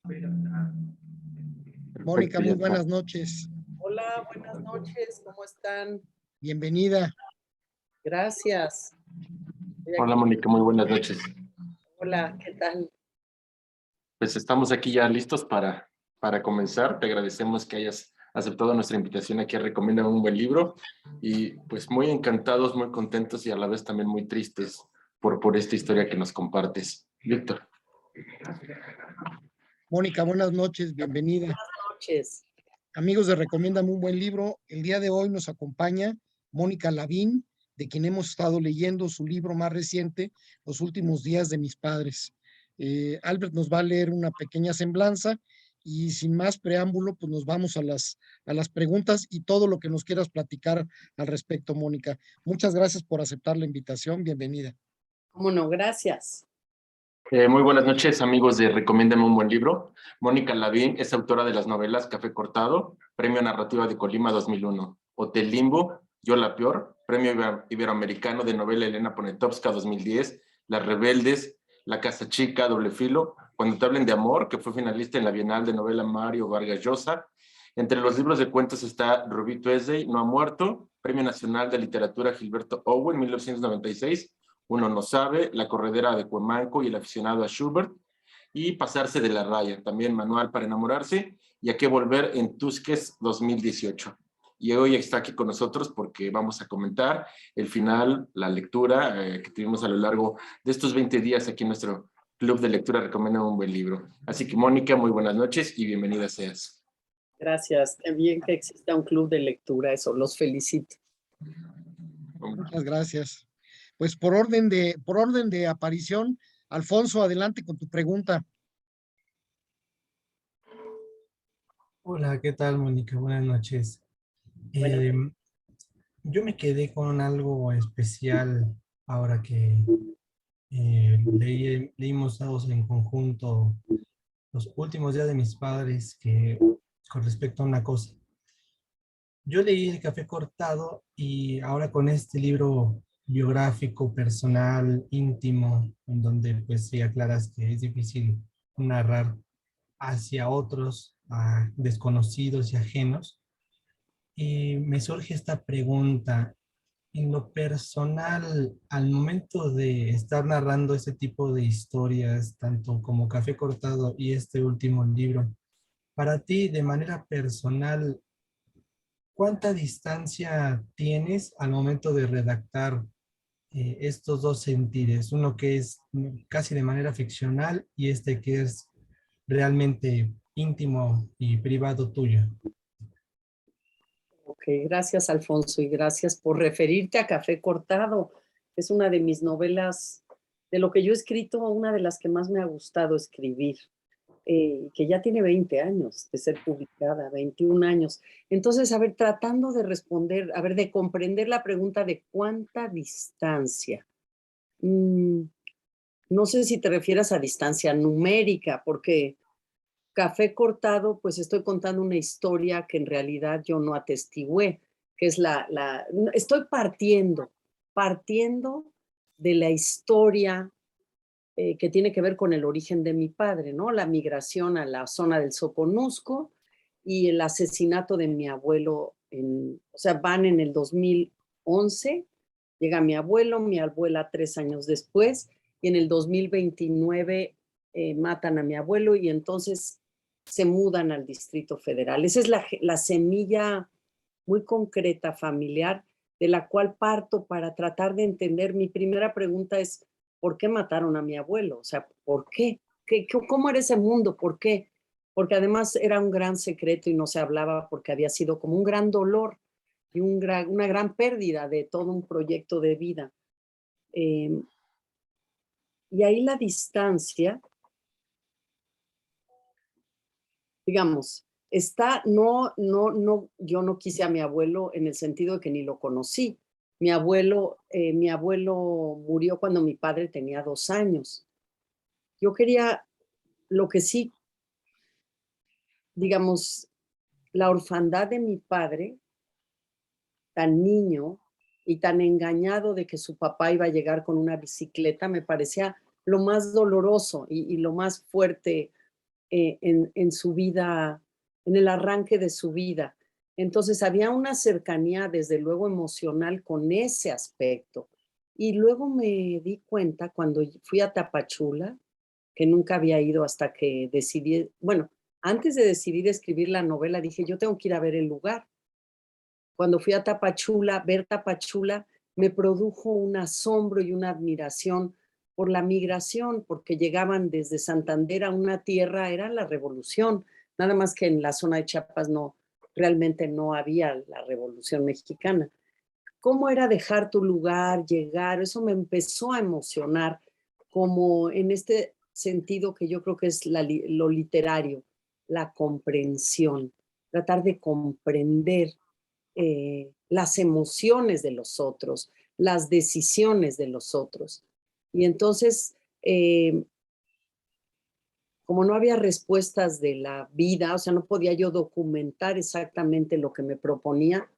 Mónica, Perfecto, muy ya está. buenas noches. Hola, buenas noches, ¿cómo están? Bienvenida. Gracias. Estoy Hola aquí. Mónica, muy buenas noches. Hola, ¿qué tal? Pues estamos aquí ya listos para comenzar. Te agradecemos que hayas aceptado nuestra invitación aquí a Recomienda un buen libro y pues muy encantados, muy contentos y a la vez también muy tristes por esta historia que nos compartes. Víctor. Mónica, buenas noches, bienvenida. Buenas noches. Amigos de Recomiéndame un buen libro, el día de hoy nos acompaña Mónica Lavín, de quien hemos estado leyendo su libro más reciente, Los últimos días de mis padres. Albert nos va a leer una pequeña semblanza y sin más preámbulo, pues nos vamos a las preguntas y todo lo que nos quieras platicar al respecto, Mónica. Muchas gracias por aceptar la invitación, bienvenida. ¿Cómo no? Gracias. Muy buenas noches, amigos de Recomiéndame un buen libro. Mónica Lavín es autora de las novelas Café Cortado, Premio Narrativa de Colima 2001, Hotel Limbo, Yo la Peor, Premio Iberoamericano de Novela Elena Poniatowska 2010, Las Rebeldes, La Casa Chica, Doble Filo, Cuando te hablen de amor, que fue finalista en la Bienal de Novela Mario Vargas Llosa. Entre los libros de cuentos está Rubí Tuesday, No ha muerto, Premio Nacional de Literatura Gilberto Owen 1996, Uno no sabe, La corredera de Cuemanco y El aficionado a Schubert, y Pasarse de la raya, también Manual para enamorarse, y A qué volver en Tusques 2018. Y hoy está aquí con nosotros porque vamos a comentar el final, la lectura que tuvimos a lo largo de estos 20 días aquí en nuestro club de lectura Recomienda un buen libro. Así que Mónica, muy buenas noches y bienvenida seas. Gracias. Qué bien que exista un club de lectura, eso, los felicito. Muchas gracias. Pues por orden de aparición, Alfonso, adelante con tu pregunta. Hola, ¿qué tal, Mónica? Buenas noches. Bueno, Eh, yo me quedé con algo especial ahora que leímos todos en conjunto los últimos días de mis padres que con respecto a una cosa. Yo leí El Café Cortado y ahora con este libro biográfico, personal, íntimo, en donde pues sí aclaras que es difícil narrar hacia otros, a desconocidos y ajenos. Y me surge esta pregunta. En lo personal, al momento de estar narrando ese tipo de historias, tanto como Café Cortado y este último libro, para ti, de manera personal, ¿cuánta distancia tienes al momento de redactar estos dos sentires? Uno que es casi de manera ficcional y este que es realmente íntimo y privado tuyo. ok, gracias, Alfonso, y gracias por referirte a Café Cortado. Es una de mis novelas, de lo que yo he escrito, una de las que más me ha gustado escribir. Que ya tiene 20 años de ser publicada, 21 años. Entonces, a ver, tratando de responder, a ver, de comprender la pregunta de cuánta distancia. No sé si te refieres a distancia numérica, porque Café Cortado, pues estoy contando una historia que en realidad yo no atestigué, que es estoy partiendo de la historia que tiene que ver con el origen de mi padre, ¿no? La migración a la zona del Soconusco y el asesinato de mi abuelo, o sea, van en el 2011, llega mi abuela 3 años después, y en el 2029 matan a mi abuelo y entonces se mudan al Distrito Federal. Esa es la semilla muy concreta, familiar, de la cual parto para tratar de entender. Mi primera pregunta es, ¿por qué mataron a mi abuelo? O sea, ¿por qué? ¿Cómo era ese mundo? ¿Por qué? Porque además era un gran secreto y no se hablaba porque había sido como un gran dolor y una gran pérdida de todo un proyecto de vida. Y ahí la distancia, digamos, está, yo no quise a mi abuelo en el sentido de que ni lo conocí. Mi abuelo murió cuando mi padre tenía 2 años. Yo quería, lo que sí, digamos, la orfandad de mi padre, tan niño y tan engañado de que su papá iba a llegar con una bicicleta, me parecía lo más doloroso y lo más fuerte en su vida, en el arranque de su vida. Entonces había una cercanía, desde luego, emocional con ese aspecto. Y luego me di cuenta cuando fui a Tapachula, que nunca había ido hasta que decidí, bueno, antes de decidir escribir la novela, dije, yo tengo que ir a ver el lugar. Cuando fui a Tapachula, ver Tapachula, me produjo un asombro y una admiración por la migración, porque llegaban desde Santander a una tierra, era la revolución, nada más que en la zona de Chiapas realmente no había la revolución mexicana. ¿Cómo era dejar tu lugar, llegar? Eso me empezó a emocionar, como en este sentido que yo creo que es lo literario, la comprensión, tratar de comprender las emociones de los otros, las decisiones de los otros. Y entonces, como no había respuestas de la vida, o sea, no podía yo documentar exactamente lo que me proponía,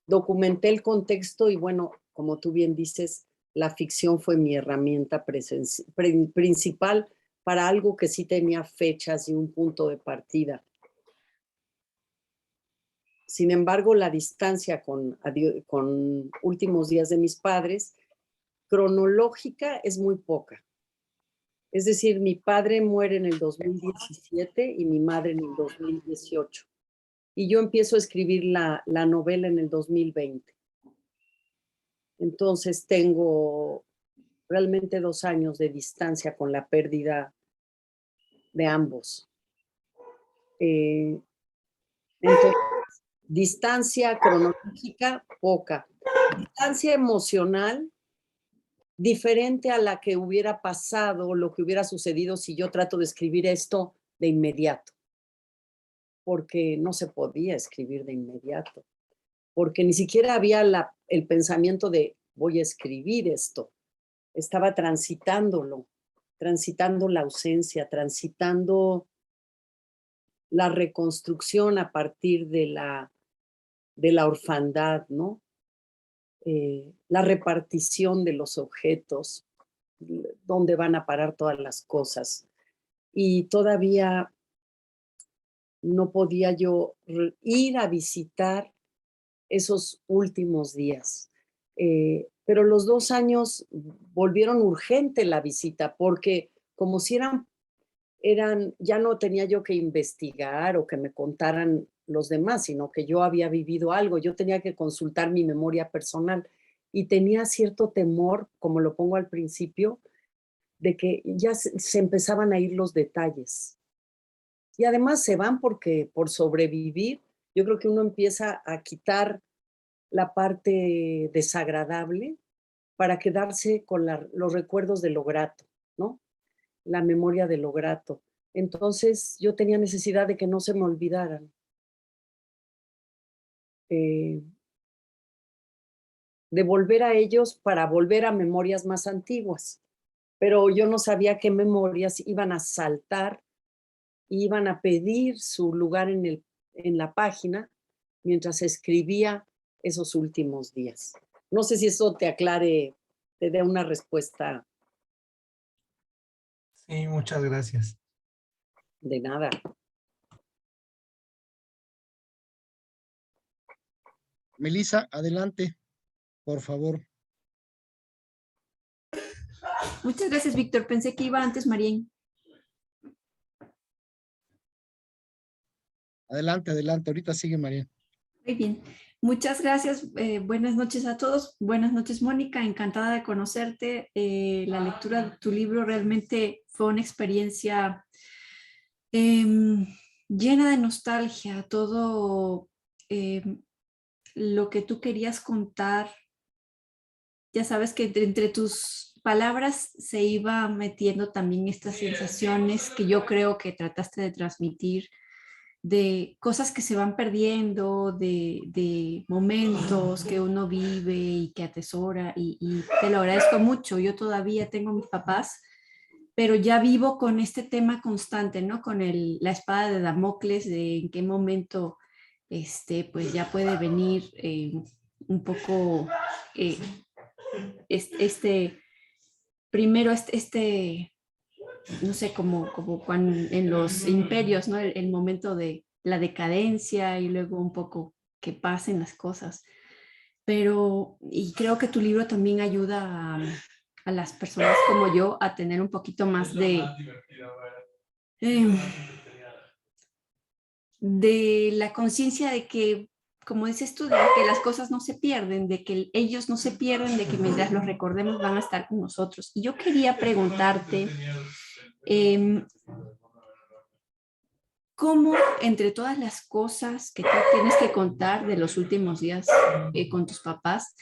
documenté el contexto y bueno, como tú bien dices, la ficción fue mi herramienta principal para algo que sí tenía fechas y un punto de partida. Sin embargo, la distancia con Últimos días de mis padres, cronológica, es muy poca. Es decir, mi padre muere en el 2017 y mi madre en el 2018. Y yo empiezo a escribir la novela en el 2020. Entonces tengo realmente 2 años de distancia con la pérdida de ambos. Entonces, distancia cronológica, poca. Distancia emocional, diferente a la que hubiera pasado, lo que hubiera sucedido si yo trato de escribir esto de inmediato. Porque no se podía escribir de inmediato. Porque ni siquiera había el pensamiento de voy a escribir esto. Estaba transitándolo, transitando la ausencia, transitando la reconstrucción a partir de la orfandad, ¿no? La repartición de los objetos, dónde van a parar todas las cosas. Y todavía no podía yo ir a visitar esos últimos días. Pero los 2 años volvieron urgente la visita, porque como si ya no tenía yo que investigar o que me contaran los demás, sino que yo había vivido algo, yo tenía que consultar mi memoria personal y tenía cierto temor, como lo pongo al principio, de que ya se empezaban a ir los detalles. Y además se van porque por sobrevivir, yo creo que uno empieza a quitar la parte desagradable para quedarse con los recuerdos de lo grato, ¿no? La memoria de lo grato. Entonces yo tenía necesidad de que no se me olvidaran. De volver a ellos para volver a memorias más antiguas. Pero yo no sabía qué memorias iban a saltar, iban a pedir su lugar en la página mientras escribía esos últimos días. No sé si eso te aclare, te dé una respuesta. Sí, muchas gracias. De nada. Melissa, adelante, por favor. Muchas gracias, Víctor. Pensé que iba antes Marién. Adelante, adelante. Ahorita sigue María. Muy bien. Muchas gracias. Buenas noches a todos. Buenas noches, Mónica. Encantada de conocerte. La lectura de tu libro realmente fue una experiencia llena de nostalgia. Todo lo que tú querías contar. Ya sabes que entre tus palabras se iba metiendo también estas sensaciones que yo creo que trataste de transmitir, de cosas que se van perdiendo, de momentos que uno vive y que atesora, y te lo agradezco mucho. Yo todavía tengo mis papás, pero ya vivo con este tema constante, ¿no? Con la espada de Damocles, de en qué momento pues ya puede venir un poco primero no sé, como cuando en los imperios, ¿no? El momento de la decadencia y luego un poco que pasen las cosas. Pero, y creo que tu libro también ayuda a las personas como yo a tener un poquito más de la conciencia de que, como dices tú, de que las cosas no se pierden, de que ellos no se pierden, de que mientras los recordemos van a estar con nosotros. Y yo quería preguntarte, ¿cómo entre todas las cosas que tú tienes que contar de los últimos días con tus papás,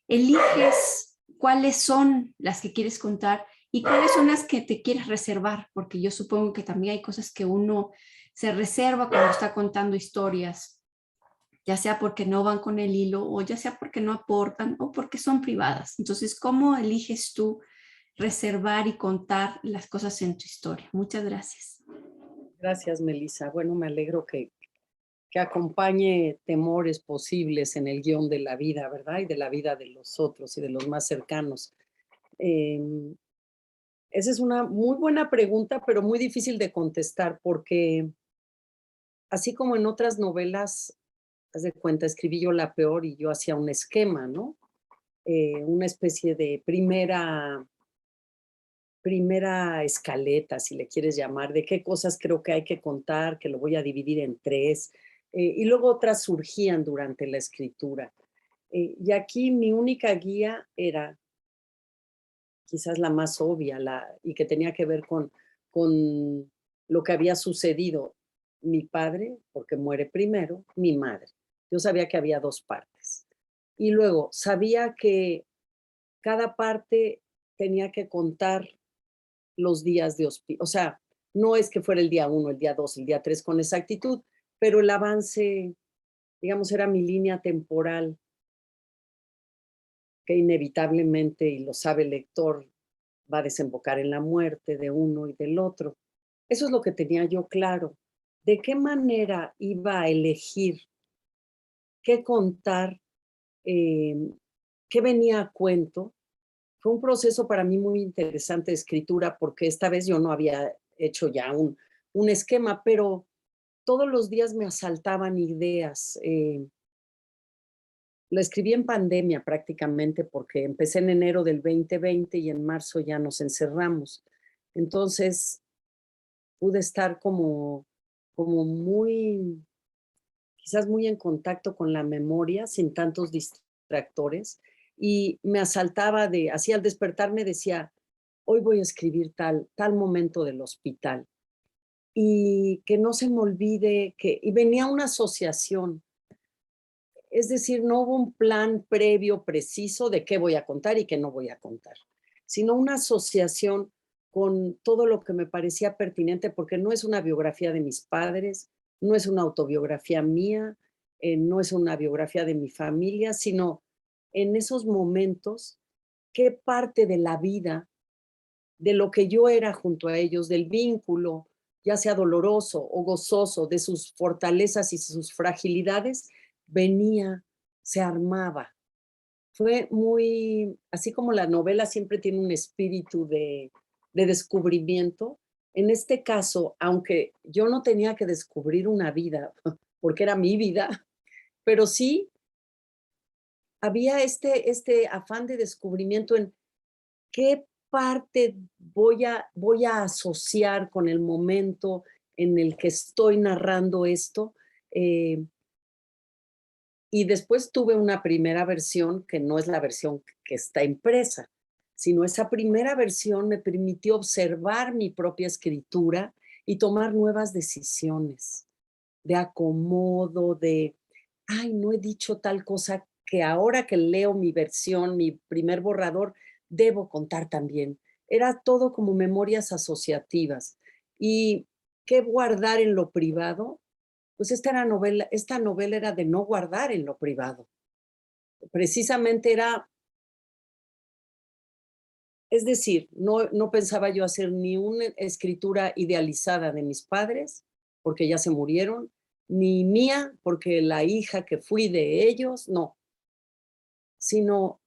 eliges cuáles son las que quieres contar y cuáles son las que te quieres reservar? Porque yo supongo que también hay cosas que uno se reserva cuando está contando historias, ya sea porque no van con el hilo o ya sea porque no aportan o porque son privadas. Entonces, ¿cómo eliges tú reservar y contar las cosas en tu historia? Muchas gracias. Gracias, Melissa. Bueno, me alegro que acompañe temores posibles en el guión de la vida, ¿verdad? Y de la vida de los otros y de los más cercanos. Esa es una muy buena pregunta, pero muy difícil de contestar, porque así como en otras novelas, haz de cuenta, escribí yo La Peor y yo hacía un esquema, ¿no? Una especie de primera escaleta, si le quieres llamar, de qué cosas creo que hay que contar, que lo voy a dividir en 3, y luego otras surgían durante la escritura. Y aquí mi única guía era quizás la más obvia y que tenía que ver con lo que había sucedido. Mi padre, porque muere primero, mi madre. Yo sabía que había 2 partes. Y luego sabía que cada parte tenía que contar los días de hospital. O sea, no es que fuera el día 1, el día 2, el día 3 con exactitud, pero el avance, digamos, era mi línea temporal que inevitablemente, y lo sabe el lector, va a desembocar en la muerte de uno y del otro. Eso es lo que tenía yo claro. ¿De qué manera iba a elegir qué contar, qué venía a cuento? Fue un proceso para mí muy interesante de escritura, porque esta vez yo no había hecho ya un esquema, pero todos los días me asaltaban ideas. Lo escribí en pandemia prácticamente porque empecé en enero del 2020 y en marzo ya nos encerramos. Entonces pude estar como muy, quizás muy en contacto con la memoria, sin tantos distractores, y me asaltaba así al despertarme decía, hoy voy a escribir tal momento del hospital, y que no se me olvide y venía una asociación, es decir, no hubo un plan previo preciso de qué voy a contar y qué no voy a contar, sino una asociación con todo lo que me parecía pertinente, porque no es una biografía de mis padres, no es una autobiografía mía, no es una biografía de mi familia, sino en esos momentos, qué parte de la vida, de lo que yo era junto a ellos, del vínculo, ya sea doloroso o gozoso, de sus fortalezas y sus fragilidades, venía, se armaba. Fue muy, así como la novela siempre tiene un espíritu de descubrimiento, en este caso, aunque yo no tenía que descubrir una vida, porque era mi vida, pero sí había este afán de descubrimiento en qué parte voy a asociar con el momento en el que estoy narrando esto. Eh, y después tuve una primera versión que no es la versión que está impresa, sino esa primera versión me permitió observar mi propia escritura y tomar nuevas decisiones de acomodo, ay, no he dicho tal cosa que ahora que leo mi versión, mi primer borrador, debo contar también. Era todo como memorias asociativas. ¿Y qué guardar en lo privado? Pues esta novela era de no guardar en lo privado. Precisamente era, es decir, no pensaba yo hacer ni una escritura idealizada de mis padres, porque ya se murieron, ni mía, porque la hija que fui de ellos, no, sino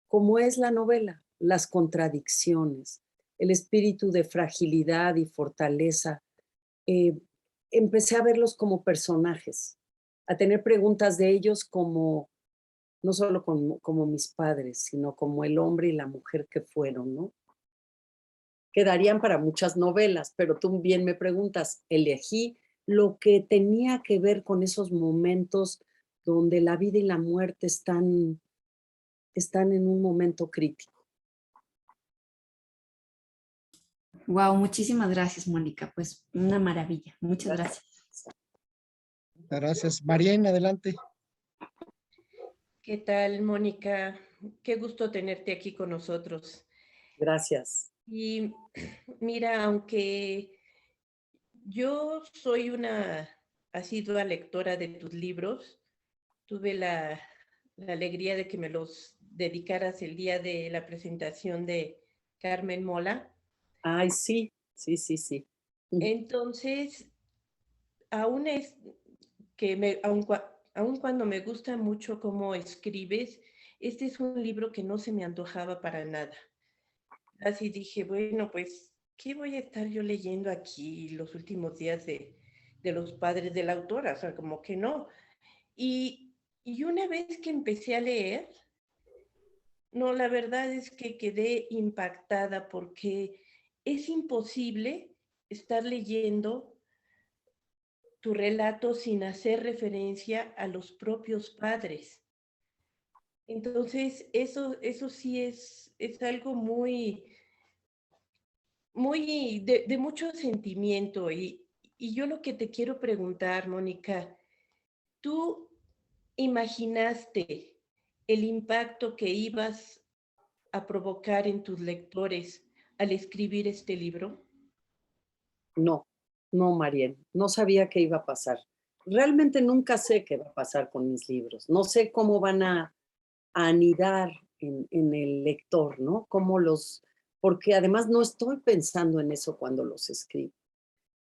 como es la novela, las contradicciones, el espíritu de fragilidad y fortaleza, empecé a verlos como personajes, a tener preguntas de ellos como, no solo como mis padres, sino como el hombre y la mujer que fueron, ¿no? Quedarían para muchas novelas, pero tú bien me preguntas, elegí lo que tenía que ver con esos momentos donde la vida y la muerte están en un momento crítico. Wow, muchísimas gracias, Mónica. Pues una maravilla. Muchas gracias. Gracias. Marién, adelante. ¿Qué tal, Mónica? Qué gusto tenerte aquí con nosotros. Gracias. Y mira, aunque yo soy una asidua lectora de tus libros, tuve la alegría de que me los dedicaras el día de la presentación de Carmen Mola. Ay, sí, sí, sí, sí. Entonces, aún es que aun cuando me gusta mucho cómo escribes, este es un libro que no se me antojaba para nada. Así dije, bueno, pues, ¿qué voy a estar yo leyendo aquí los últimos días de los padres de la autora? O sea, como que no. Y una vez que empecé a leer, no, la verdad es que quedé impactada porque es imposible estar leyendo tu relato sin hacer referencia a los propios padres. Entonces, eso sí es algo muy, muy de mucho sentimiento. Y yo lo que te quiero preguntar, Mónica, ¿tú imaginaste el impacto que ibas a provocar en tus lectores al escribir este libro? No, no, Mariel, no sabía qué iba a pasar. Realmente nunca sé qué va a pasar con mis libros. No sé cómo van a anidar en el lector, ¿no? Porque además no estoy pensando en eso cuando los escribo.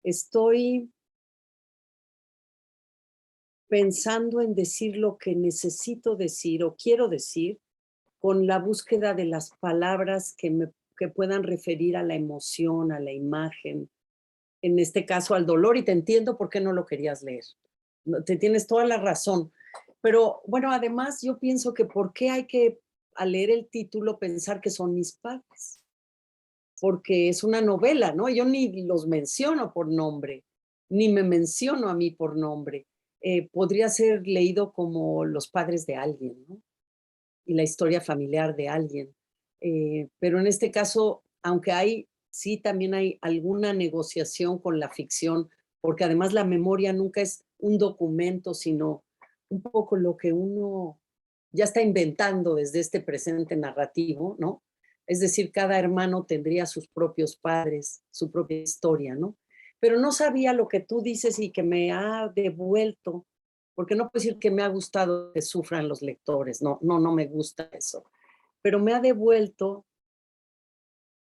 Estoy pensando en decir lo que necesito decir o quiero decir con la búsqueda de las palabras que puedan referir a la emoción, a la imagen, en este caso al dolor, y te entiendo por qué no lo querías leer. Te tienes toda la razón. Pero bueno, además yo pienso que por qué hay que, al leer el título, pensar que son mis padres. Porque es una novela, ¿no? Yo ni los menciono por nombre, ni me menciono a mí por nombre. Podría ser leído como los padres de alguien, ¿no? Y la historia familiar de alguien. Pero en este caso, aunque sí también hay alguna negociación con la ficción, porque además la memoria nunca es un documento, sino un poco lo que uno ya está inventando desde este presente narrativo, ¿no? Es decir, cada hermano tendría sus propios padres, su propia historia, ¿no? Pero no sabía lo que tú dices y que me ha devuelto, porque no puedo decir que me ha gustado que sufran los lectores, no me gusta eso, pero me ha devuelto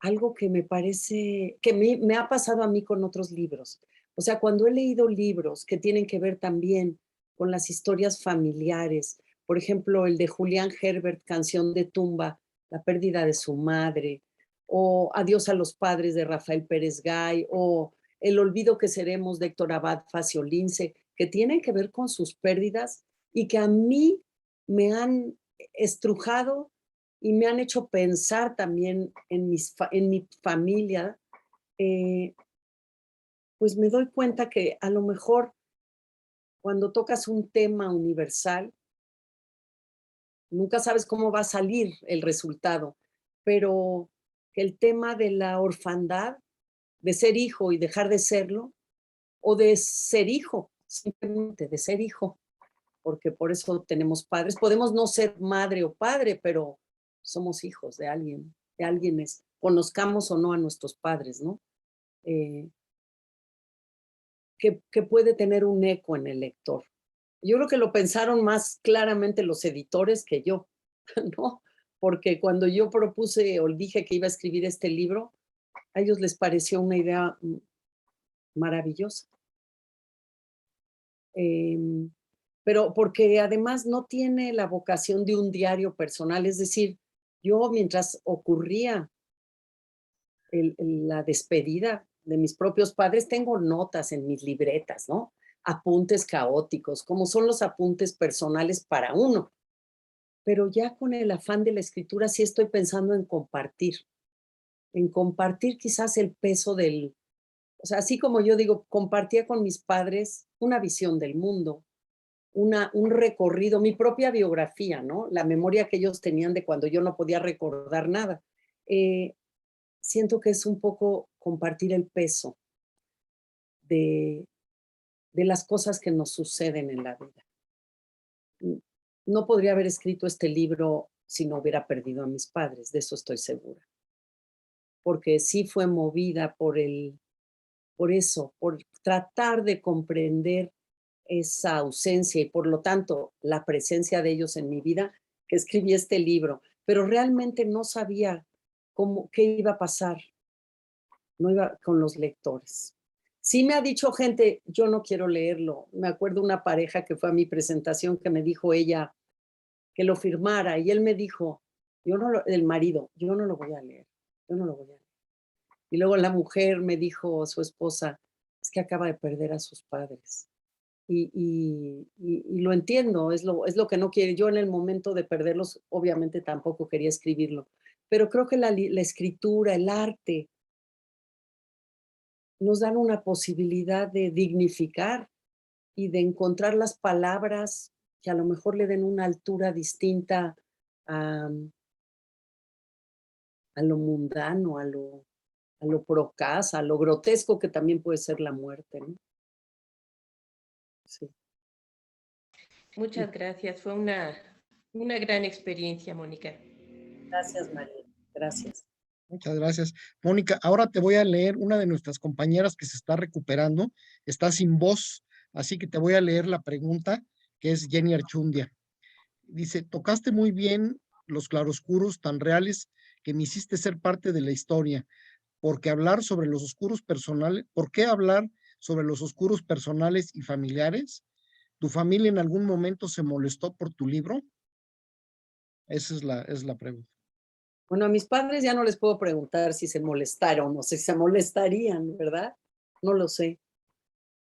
algo que me parece, que me ha pasado a mí con otros libros. O sea, cuando he leído libros que tienen que ver también con las historias familiares, por ejemplo, el de Julián Herbert, Canción de tumba, la pérdida de su madre, o Adiós a los padres de Rafael Pérez Gay, o El olvido que seremos de Héctor Abad Faciolince, que tienen que ver con sus pérdidas y que a mí me han estrujado y me han hecho pensar también en mi familia, pues me doy cuenta que a lo mejor cuando tocas un tema universal, nunca sabes cómo va a salir el resultado, pero que el tema de la orfandad, de ser hijo y dejar de serlo, o de ser hijo, simplemente de ser hijo, porque por eso tenemos padres. Podemos no ser madre o padre, pero somos hijos de alguien, conozcamos o no a nuestros padres, ¿no? Que puede tener un eco en el lector. Yo creo que lo pensaron más claramente los editores que yo, ¿no? Porque cuando yo propuse o dije que iba a escribir este libro, a ellos les pareció una idea maravillosa. Pero porque además no tiene la vocación de un diario personal, es decir, yo mientras ocurría la despedida de mis propios padres. Tengo notas en mis libretas, ¿no? Apuntes caóticos, como son los apuntes personales para uno. Pero ya con el afán de la escritura sí estoy pensando en compartir quizás el peso del, o sea, así como yo digo, compartía con mis padres una visión del mundo, un recorrido, mi propia biografía, ¿no? La memoria que ellos tenían de cuando yo no podía recordar nada. Eh, Siento que es un poco compartir el peso de, de las cosas que nos suceden en la vida. No podría haber escrito este libro si no hubiera perdido a mis padres, de eso estoy segura. Porque sí fue movida por eso, por tratar de comprender esa ausencia y por lo tanto la presencia de ellos en mi vida, que escribí este libro, pero realmente no sabía qué iba a pasar, no iba con los lectores. Sí me ha dicho gente, yo no quiero leerlo. Me acuerdo una pareja que fue a mi presentación que me dijo ella que lo firmara y él me dijo, el marido, yo no lo voy a leer, yo no lo voy a leer. Y luego la mujer me dijo, su esposa, es que acaba de perder a sus padres. Y lo entiendo, es lo que no quiere. Yo en el momento de perderlos, obviamente tampoco quería escribirlo, pero creo que la escritura, el arte, nos dan una posibilidad de dignificar y de encontrar las palabras que a lo mejor le den una altura distinta a, a lo mundano, a lo procaz, a lo grotesco que también puede ser la muerte, ¿no? Sí. Muchas gracias. Fue una gran experiencia, Mónica. Gracias, María. Gracias. Muchas gracias. Mónica, ahora te voy a leer una de nuestras compañeras que se está recuperando, está sin voz, así que te voy a leer la pregunta, que es Jenny Archundia. Dice, tocaste muy bien los claroscuros tan reales que me hiciste ser parte de la historia, porque hablar sobre los oscuros personales, ¿por qué hablar sobre los oscuros personales y familiares? ¿Tu familia en algún momento se molestó por tu libro? Esa es la pregunta. Bueno, a mis padres ya no les puedo preguntar si se molestaron o si se molestarían, ¿verdad? No lo sé,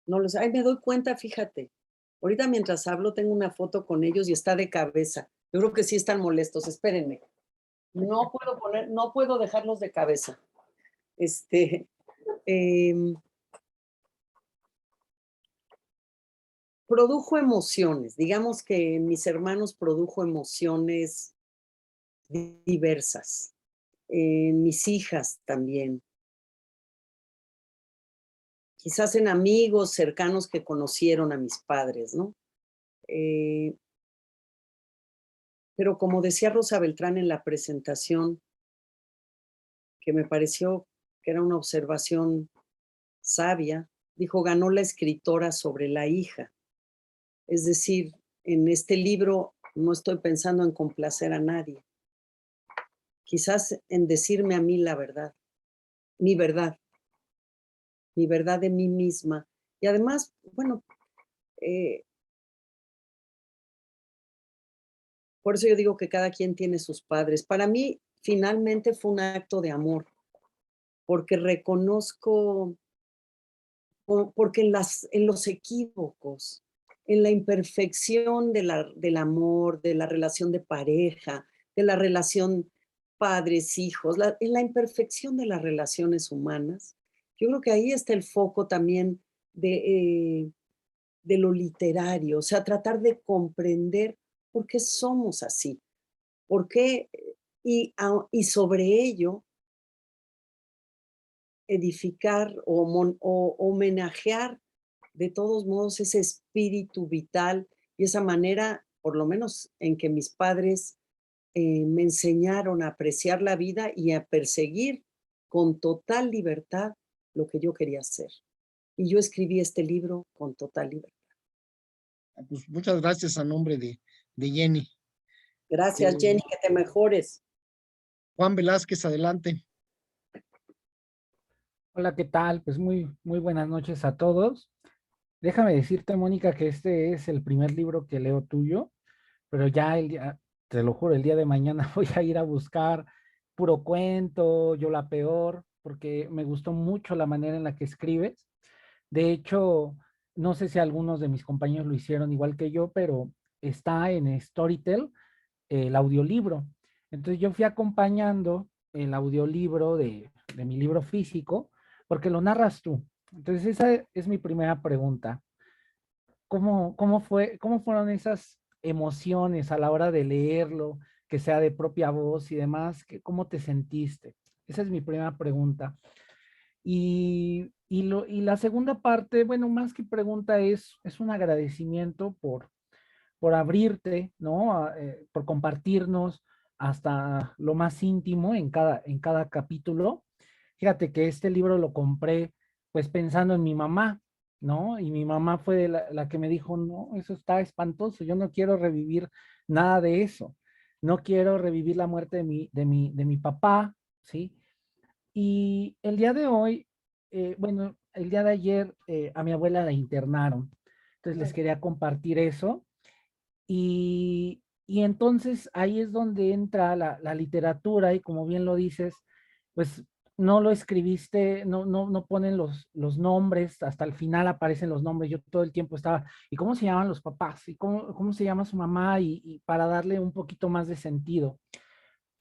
no lo sé. Ay, me doy cuenta, fíjate. Ahorita mientras hablo tengo una foto con ellos y está de cabeza. Yo creo que sí están molestos, espérenme. No puedo dejarlos de cabeza. Em, Produjo emociones, digamos que mis hermanos produjo emociones diversas. Mis hijas también. Quizás en amigos cercanos que conocieron a mis padres, ¿no? Pero como decía Rosa Beltrán en la presentación, que me pareció que era una observación sabia, dijo, ganó la escritora sobre la hija. Es decir, en este libro no estoy pensando en complacer a nadie, quizás en decirme a mí la verdad, mi verdad, mi verdad de mí misma. Y además, bueno, por eso yo digo que cada quien tiene sus padres. Para mí, finalmente fue un acto de amor, porque reconozco, porque en los equívocos, en la imperfección del amor, de la relación de pareja, de la relación padres-hijos, en la imperfección de las relaciones humanas, yo creo que ahí está el foco también de lo literario, o sea, tratar de comprender por qué somos así, por qué, y sobre ello edificar o homenajear de todos modos ese espíritu vital y esa manera, por lo menos en que mis padres me enseñaron a apreciar la vida y a perseguir con total libertad lo que yo quería hacer. Y yo escribí este libro con total libertad. Pues muchas gracias a nombre de Jenny. Gracias, Jenny, que te mejores. Juan Velázquez, adelante. Hola, ¿qué tal? Pues muy buenas noches a todos. Déjame decirte, Mónica, que este es el primer libro que leo tuyo, pero ya te lo juro, el día de mañana voy a ir a buscar Puro Cuento, Yo la Peor, porque me gustó mucho la manera en la que escribes. De hecho, no sé si algunos de mis compañeros lo hicieron igual que yo, pero está en Storytel el audiolibro. Entonces yo fui acompañando el audiolibro de mi libro físico, porque lo narras tú. Entonces esa es mi primera pregunta. ¿Cómo fueron esas emociones a la hora de leerlo, que sea de propia voz y demás? ¿Cómo te sentiste? Esa es mi primera pregunta. Y la segunda parte, bueno, más que pregunta es un agradecimiento por abrirte, ¿no? Por compartirnos hasta lo más íntimo en cada capítulo. Fíjate que este libro lo compré pues pensando en mi mamá, ¿no? Y mi mamá fue la que me dijo, no, eso está espantoso, yo no quiero revivir nada de eso, no quiero revivir la muerte de mi papá, ¿sí? Y el día de hoy, bueno, el día de ayer a mi abuela la internaron, entonces les quería compartir eso y entonces ahí es donde entra la literatura y como bien lo dices, pues no lo escribiste, no ponen los nombres, hasta el final aparecen los nombres, yo todo el tiempo estaba, ¿y cómo se llaman los papás? ¿Y cómo se llama su mamá? Y para darle un poquito más de sentido.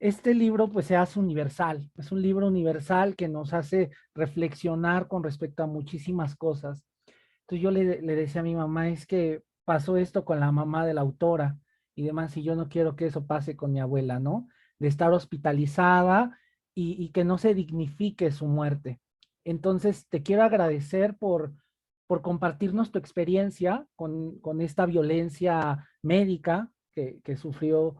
Este libro pues se hace universal, es un libro universal que nos hace reflexionar con respecto a muchísimas cosas. Entonces yo le decía a mi mamá, es que pasó esto con la mamá de la autora y demás, y yo no quiero que eso pase con mi abuela, ¿no? De estar hospitalizada y que no se dignifique su muerte. Entonces te quiero agradecer por compartirnos tu experiencia con esta violencia médica que sufrió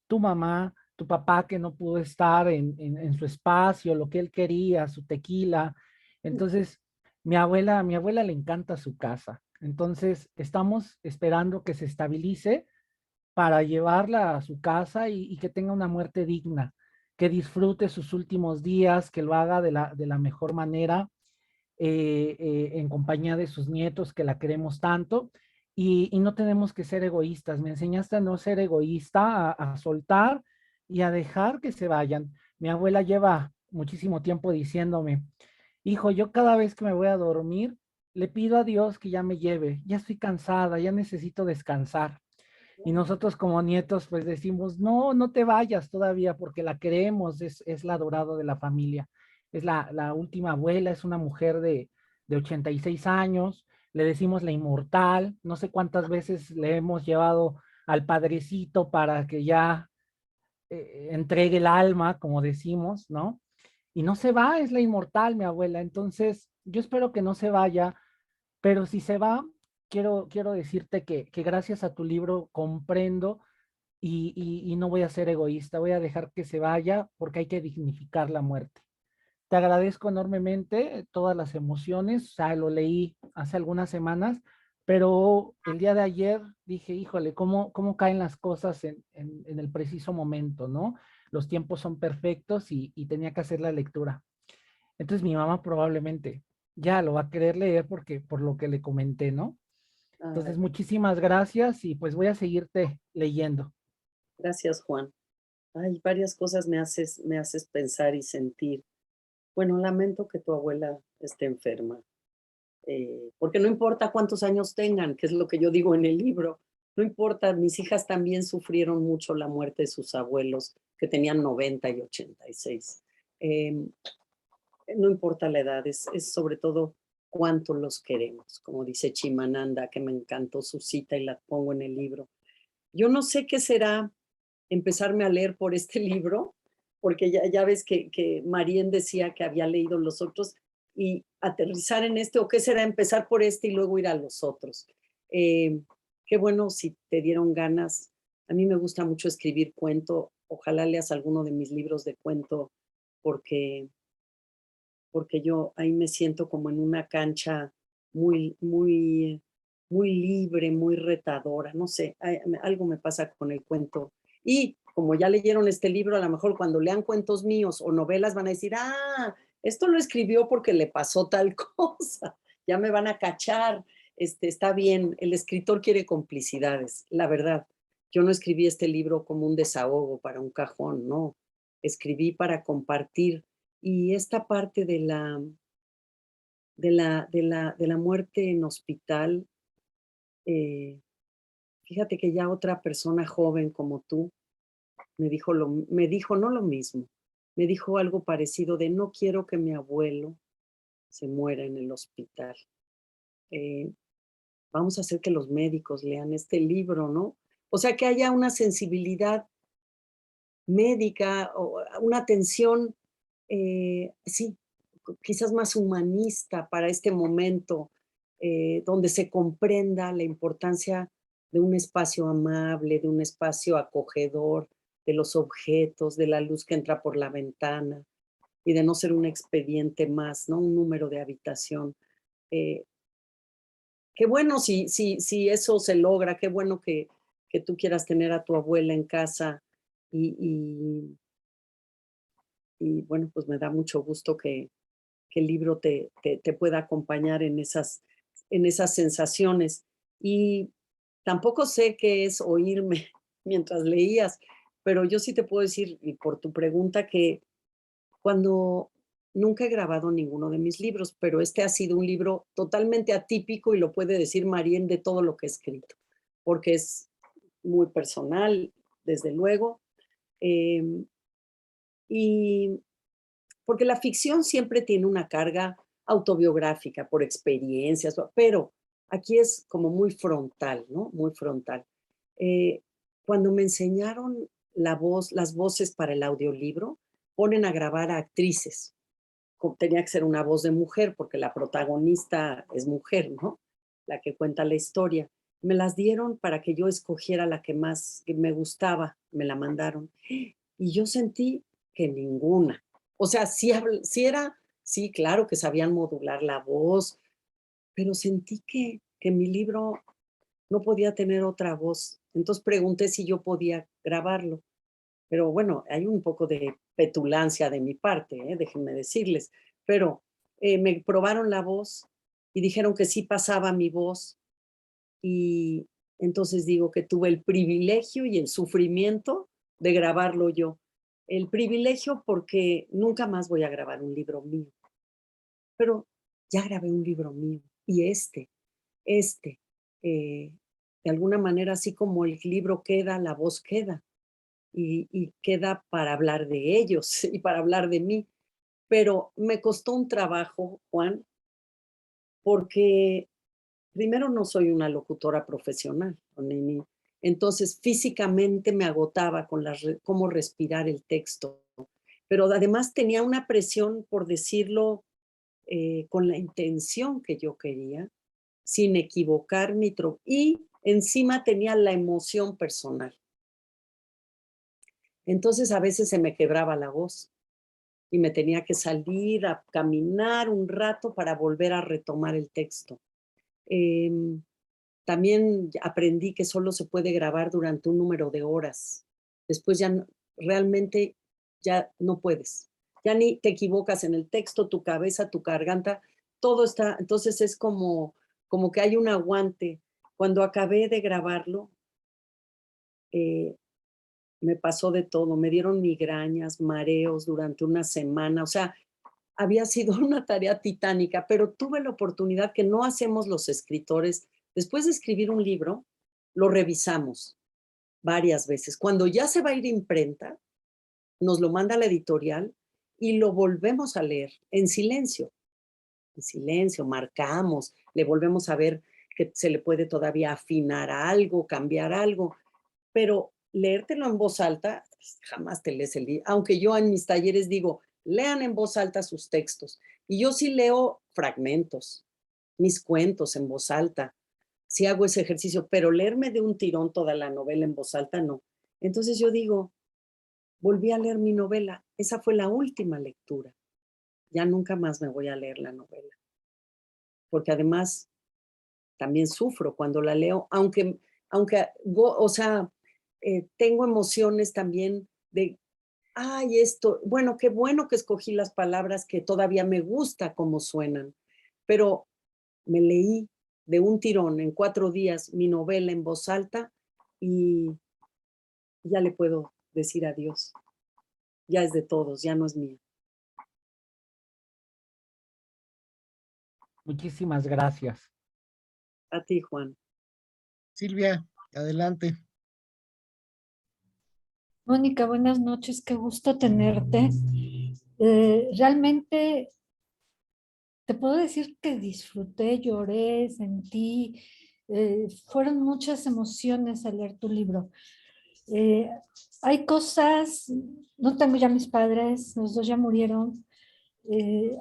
tu mamá, tu papá que no pudo estar en su espacio, lo que él quería, su tequila. Entonces, a mi abuela le encanta su casa. Entonces, estamos esperando que se estabilice para llevarla a su casa y que tenga una muerte digna, que disfrute sus últimos días, que lo haga de la mejor manera, en compañía de sus nietos, que la queremos tanto. Y no tenemos que ser egoístas. Me enseñaste a no ser egoísta, a soltar y a dejar que se vayan. Mi abuela lleva muchísimo tiempo diciéndome, hijo, yo cada vez que me voy a dormir, le pido a Dios que ya me lleve, ya estoy cansada, ya necesito descansar. Y nosotros como nietos pues decimos, no, no te vayas todavía porque la queremos, es la adorada de la familia. Es la última abuela, es una mujer de 86 años, le decimos la inmortal, no sé cuántas veces le hemos llevado al padrecito para que ya entregue el alma, como decimos, ¿no? Y no se va, es la inmortal, mi abuela. Entonces, yo espero que no se vaya, pero si se va, quiero decirte que gracias a tu libro comprendo y no voy a ser egoísta, voy a dejar que se vaya porque hay que dignificar la muerte. Te agradezco enormemente todas las emociones, o sea, lo leí hace algunas semanas, pero el día de ayer dije, híjole, cómo caen las cosas en el preciso momento, ¿no? Los tiempos son perfectos y tenía que hacer la lectura. Entonces mi mamá probablemente ya lo va a querer leer porque por lo que le comenté, ¿no? Ay, Entonces muchísimas gracias y pues voy a seguirte leyendo. gracias, Juan. Hay varias cosas me haces pensar y sentir. Bueno, lamento que tu abuela esté enferma, porque no importa cuántos años tengan, que es lo que yo digo en el libro, no importa, mis hijas también sufrieron mucho la muerte de sus abuelos, que tenían 90 y 86. No importa la edad, es sobre todo cuánto los queremos, como dice Chimananda, que me encantó su cita y la pongo en el libro. Yo no sé qué será empezarme a leer por este libro, porque ya ves que Marien decía que había leído los otros y aterrizar en este, o qué será empezar por este y luego ir a los otros. Eh, Qué bueno si te dieron ganas. A mí me gusta mucho escribir cuento. Ojalá leas alguno de mis libros de cuento porque yo ahí me siento como en una cancha muy libre, muy retadora, no sé, algo me pasa con el cuento. Y como ya leyeron este libro, a lo mejor cuando lean cuentos míos o novelas van a decir, esto lo escribió porque le pasó tal cosa, ya me van a cachar, está bien, el escritor quiere complicidades, la verdad. Yo no escribí este libro como un desahogo para un cajón, no, escribí para compartir Y esta parte de la muerte en hospital, fíjate que ya otra persona joven como tú me dijo no lo mismo, me dijo algo parecido de no quiero que mi abuelo se muera en el hospital. Vamos a hacer que los médicos lean este libro, ¿no? O sea, que haya una sensibilidad médica o una atención, sí, quizás más humanista para este momento, donde se comprenda la importancia de un espacio amable, de un espacio acogedor, de los objetos, de la luz que entra por la ventana y de no ser un expediente más, ¿no? Un número de habitación. Eh, Qué bueno si eso se logra, qué bueno que tú quieras tener a tu abuela en casa y, y, y bueno, pues me da mucho gusto que el libro te pueda acompañar en esas sensaciones. Y tampoco sé qué es oírme mientras leías, pero yo sí te puedo decir, y por tu pregunta, que cuando nunca he grabado ninguno de mis libros, pero este ha sido un libro totalmente atípico y lo puede decir Marién de todo lo que he escrito, porque es muy personal, desde luego, em, y porque la ficción siempre tiene una carga autobiográfica por experiencias, pero aquí es como muy frontal, ¿no? Muy frontal. Eh, Cuando me enseñaron las voces para el audiolibro, ponen a grabar a actrices. Tenía que ser una voz de mujer porque la protagonista es mujer, ¿no? La que cuenta la historia. Me las dieron para que yo escogiera la que más que me gustaba, me la mandaron. Y yo sentí que ninguna. O sea, sí, claro que sabían modular la voz, pero sentí que mi libro no podía tener otra voz. Entonces pregunté si yo podía grabarlo. Pero bueno, hay un poco de petulancia de mi parte, déjenme decirles. Pero me probaron la voz y dijeron que sí pasaba mi voz. Y entonces digo que tuve el privilegio y el sufrimiento de grabarlo yo. El privilegio porque nunca más voy a grabar un libro mío, pero ya grabé un libro mío y este, eh, de alguna manera, así como el libro queda, la voz queda y queda para hablar de ellos y para hablar de mí. Pero me costó un trabajo, Juan, porque primero no soy una locutora profesional, entonces físicamente me agotaba con cómo respirar el texto, pero además tenía una presión por decirlo con la intención que yo quería, sin equivocarme y encima tenía la emoción personal. Entonces a veces se me quebraba la voz y me tenía que salir a caminar un rato para volver a retomar el texto. Em, También aprendí que solo se puede grabar durante un número de horas. Después realmente ya no puedes. Ya ni te equivocas en el texto, tu cabeza, tu garganta, todo está. Entonces es como que hay un aguante. Cuando acabé de grabarlo, eh, me pasó de todo. Me dieron migrañas, mareos durante una semana. O sea, había sido una tarea titánica, pero tuve la oportunidad que no hacemos los escritores. Después de escribir un libro, lo revisamos varias veces. Cuando ya se va a ir a imprenta, nos lo manda la editorial y lo volvemos a leer en silencio, marcamos, le volvemos a ver que se le puede todavía afinar algo, cambiar algo, pero leértelo en voz alta, jamás te lees el libro. Aunque yo en mis talleres digo, lean en voz alta sus textos. Y yo sí leo fragmentos, mis cuentos en voz alta, sí hago ese ejercicio, pero leerme de un tirón toda la novela en voz alta, no. Entonces yo digo, volví a leer mi novela, esa fue la última lectura, ya nunca más me voy a leer la novela, porque además también sufro cuando la leo, o sea, tengo emociones también de, ay, esto, bueno, qué bueno que escogí las palabras que todavía me gusta cómo suenan, pero me leí de un tirón en 4 días mi novela en voz alta y ya le puedo decir adiós. Ya es de todos, ya no es mía. Muchísimas gracias. A ti, Juan. Silvia, adelante. Mónica, buenas noches, qué gusto tenerte. Realmente te puedo decir que disfruté, lloré, sentí, fueron muchas emociones al leer tu libro. Eh, Hay cosas, no tengo ya mis padres, los dos ya murieron.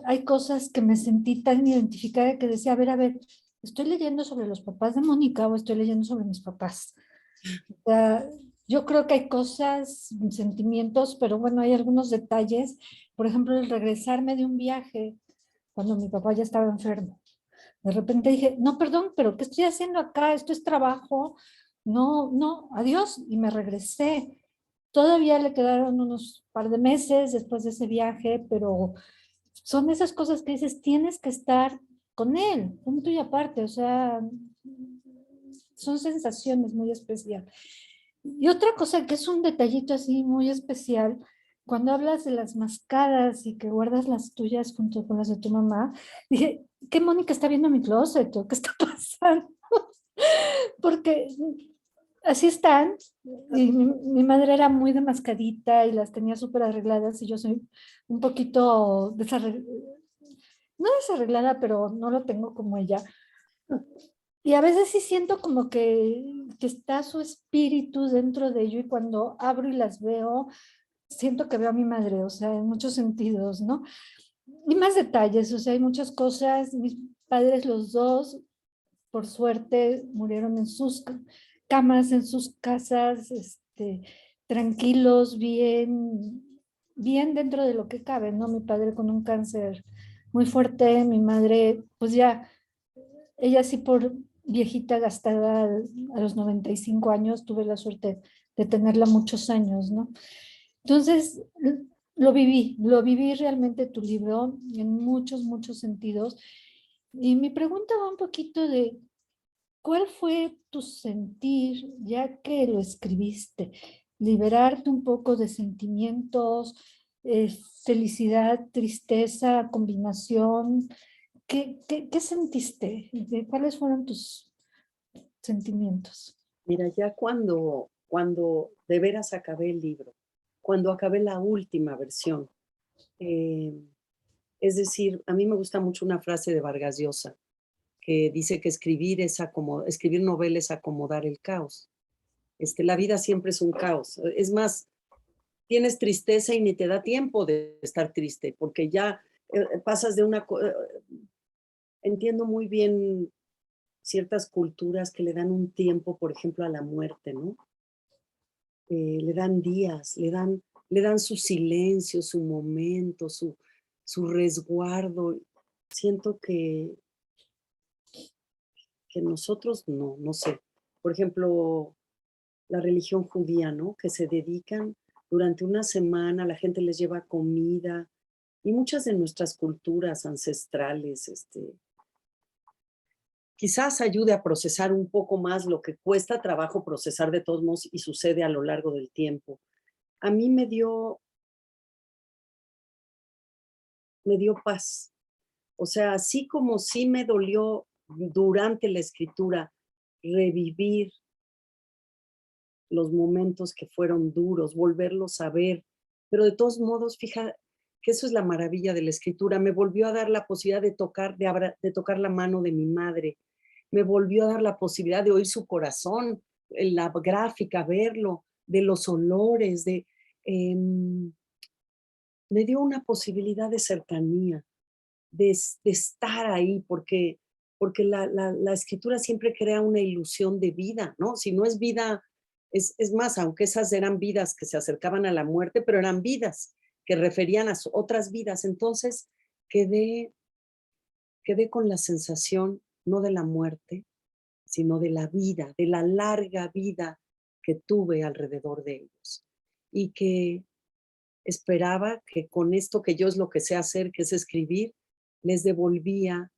Hay cosas que me sentí tan identificada que decía, a ver, ¿estoy leyendo sobre los papás de Mónica o estoy leyendo sobre mis papás? O sea, yo creo que hay cosas, sentimientos, pero bueno, hay algunos detalles. Por ejemplo, el regresarme de un viaje cuando mi papá ya estaba enfermo. De repente dije, no, perdón, pero ¿qué estoy haciendo acá? Esto es trabajo. No, no, adiós. Y me regresé. Todavía le quedaron unos par de meses después de ese viaje, pero son esas cosas que dices, tienes que estar con él, punto y aparte. O sea, son sensaciones muy especiales. Y otra cosa que es un detallito así muy especial, cuando hablas de las mascadas y que guardas las tuyas junto con las de tu mamá, dije, ¿qué Mónica está viendo mi closet? ¿O qué está pasando? Porque así están. Y mi madre era muy de mascadita y las tenía súper arregladas y yo soy un poquito no desarreglada, pero no lo tengo como ella. Y a veces sí siento como que está su espíritu dentro de ello y cuando abro y las veo, siento que veo a mi madre, o sea, en muchos sentidos, ¿no? Y más detalles, o sea, hay muchas cosas. Mis padres, los dos, por suerte, murieron en sus camas, en sus casas, tranquilos, bien dentro de lo que cabe, ¿no? Mi padre con un cáncer muy fuerte, mi madre, pues ya, ella sí por viejita gastada a los 95 años, tuve la suerte de tenerla muchos años, ¿no? Entonces, lo viví realmente tu libro en muchos, muchos sentidos. Y mi pregunta va un poquito de, ¿cuál fue tu sentir ya que lo escribiste? Liberarte un poco de sentimientos, felicidad, tristeza, combinación. ¿Qué sentiste? ¿Cuáles fueron tus sentimientos? Mira, ya cuando de veras acabé el libro, cuando acabé la última versión, es decir, a mí me gusta mucho una frase de Vargas Llosa que dice que escribir novela es acomodar el caos. La vida siempre es un caos. Es más, tienes tristeza y ni te da tiempo de estar triste, porque ya pasas de entiendo muy bien ciertas culturas que le dan un tiempo, por ejemplo, a la muerte, ¿no? Le dan días, le dan su silencio, su momento, su resguardo. Siento que nosotros no sé. Por ejemplo, la religión judía, ¿no? Que se dedican durante una semana, la gente les lleva comida y muchas de nuestras culturas ancestrales, quizás ayude a procesar un poco más lo que cuesta trabajo procesar de todos modos y sucede a lo largo del tiempo. A mí me dio paz. O sea, así como sí me dolió durante la escritura revivir los momentos que fueron duros, volverlos a ver, pero de todos modos, fija que eso es la maravilla de la escritura. Me volvió a dar la posibilidad de tocar la mano de mi madre, me volvió a dar la posibilidad de oír su corazón, la gráfica, verlo, de los olores, me dio una posibilidad de cercanía, de estar ahí, porque la escritura siempre crea una ilusión de vida, ¿no? Si no es vida, es más, aunque esas eran vidas que se acercaban a la muerte, pero eran vidas que referían a otras vidas. Entonces quedé con la sensación no de la muerte, sino de la vida, de la larga vida que tuve alrededor de ellos. Y que esperaba que con esto que yo es lo que sé hacer, que es escribir, les devolvía,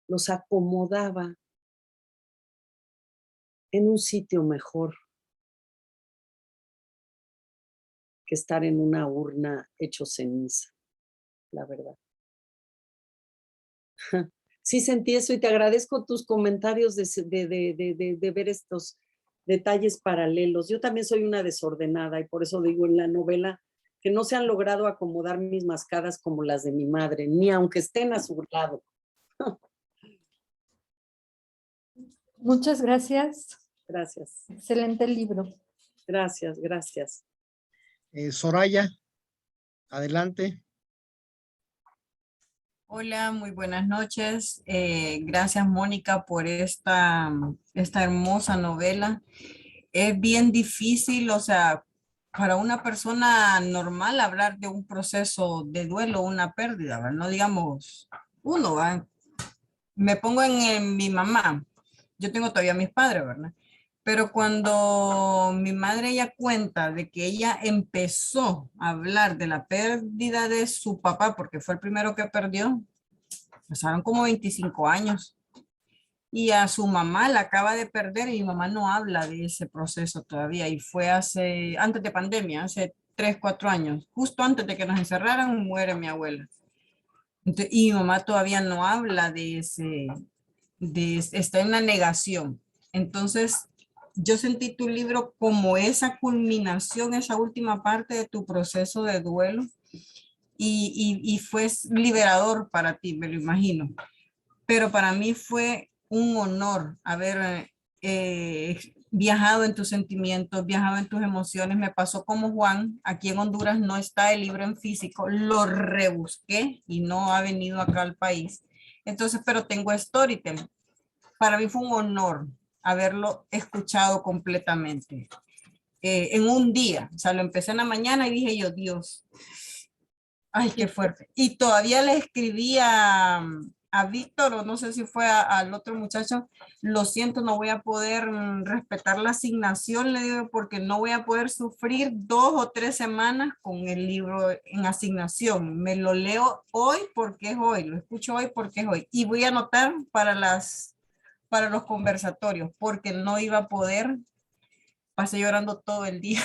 los acomodaba en un sitio mejor que estar en una urna hecho ceniza, la verdad. sí sentí eso y te agradezco tus comentarios de ver estos detalles paralelos. Yo también soy una desordenada y por eso digo en la novela que no se han logrado acomodar mis mascadas como las de mi madre, ni aunque estén a su lado. Muchas gracias. Gracias, Excelente libro. gracias, gracias. Soraya, adelante. Hola, muy buenas noches. Gracias, Mónica, por esta hermosa novela. Es bien difícil, o sea, para una persona normal hablar de un proceso de duelo, una pérdida, ¿verdad? No digamos uno, ¿verdad? Me pongo en mi mamá. Yo tengo todavía a mis padres, ¿verdad? Pero cuando mi madre ella cuenta de que ella empezó a hablar de la pérdida de su papá, porque fue el primero que perdió, pasaron como 25 años. Y a su mamá la acaba de perder y mi mamá no habla de ese proceso todavía. Y fue antes de pandemia, hace 3, 4 años. Justo antes de que nos encerraran, muere mi abuela. Y mi mamá todavía no habla está en la negación. Entonces, yo sentí tu libro como esa culminación, esa última parte de tu proceso de duelo y fue liberador para ti, me lo imagino. Pero para mí fue un honor haber viajado en tus sentimientos, viajado en tus emociones. Me pasó como Juan, aquí en Honduras no está el libro en físico, lo rebusqué y no ha venido acá al país. Entonces, pero tengo Storytel. Para mí fue un honor haberlo escuchado completamente en un día. O sea, lo empecé en la mañana y dije yo, Dios, ay, qué fuerte. Y todavía le escribí a Víctor, o no sé si fue al otro muchacho, lo siento, no voy a poder respetar la asignación, le digo, porque no voy a poder sufrir 2 o 3 semanas con el libro en asignación. Me lo leo hoy porque es hoy, lo escucho hoy porque es hoy. Y voy a anotar para los conversatorios, porque no iba a poder, pasé llorando todo el día.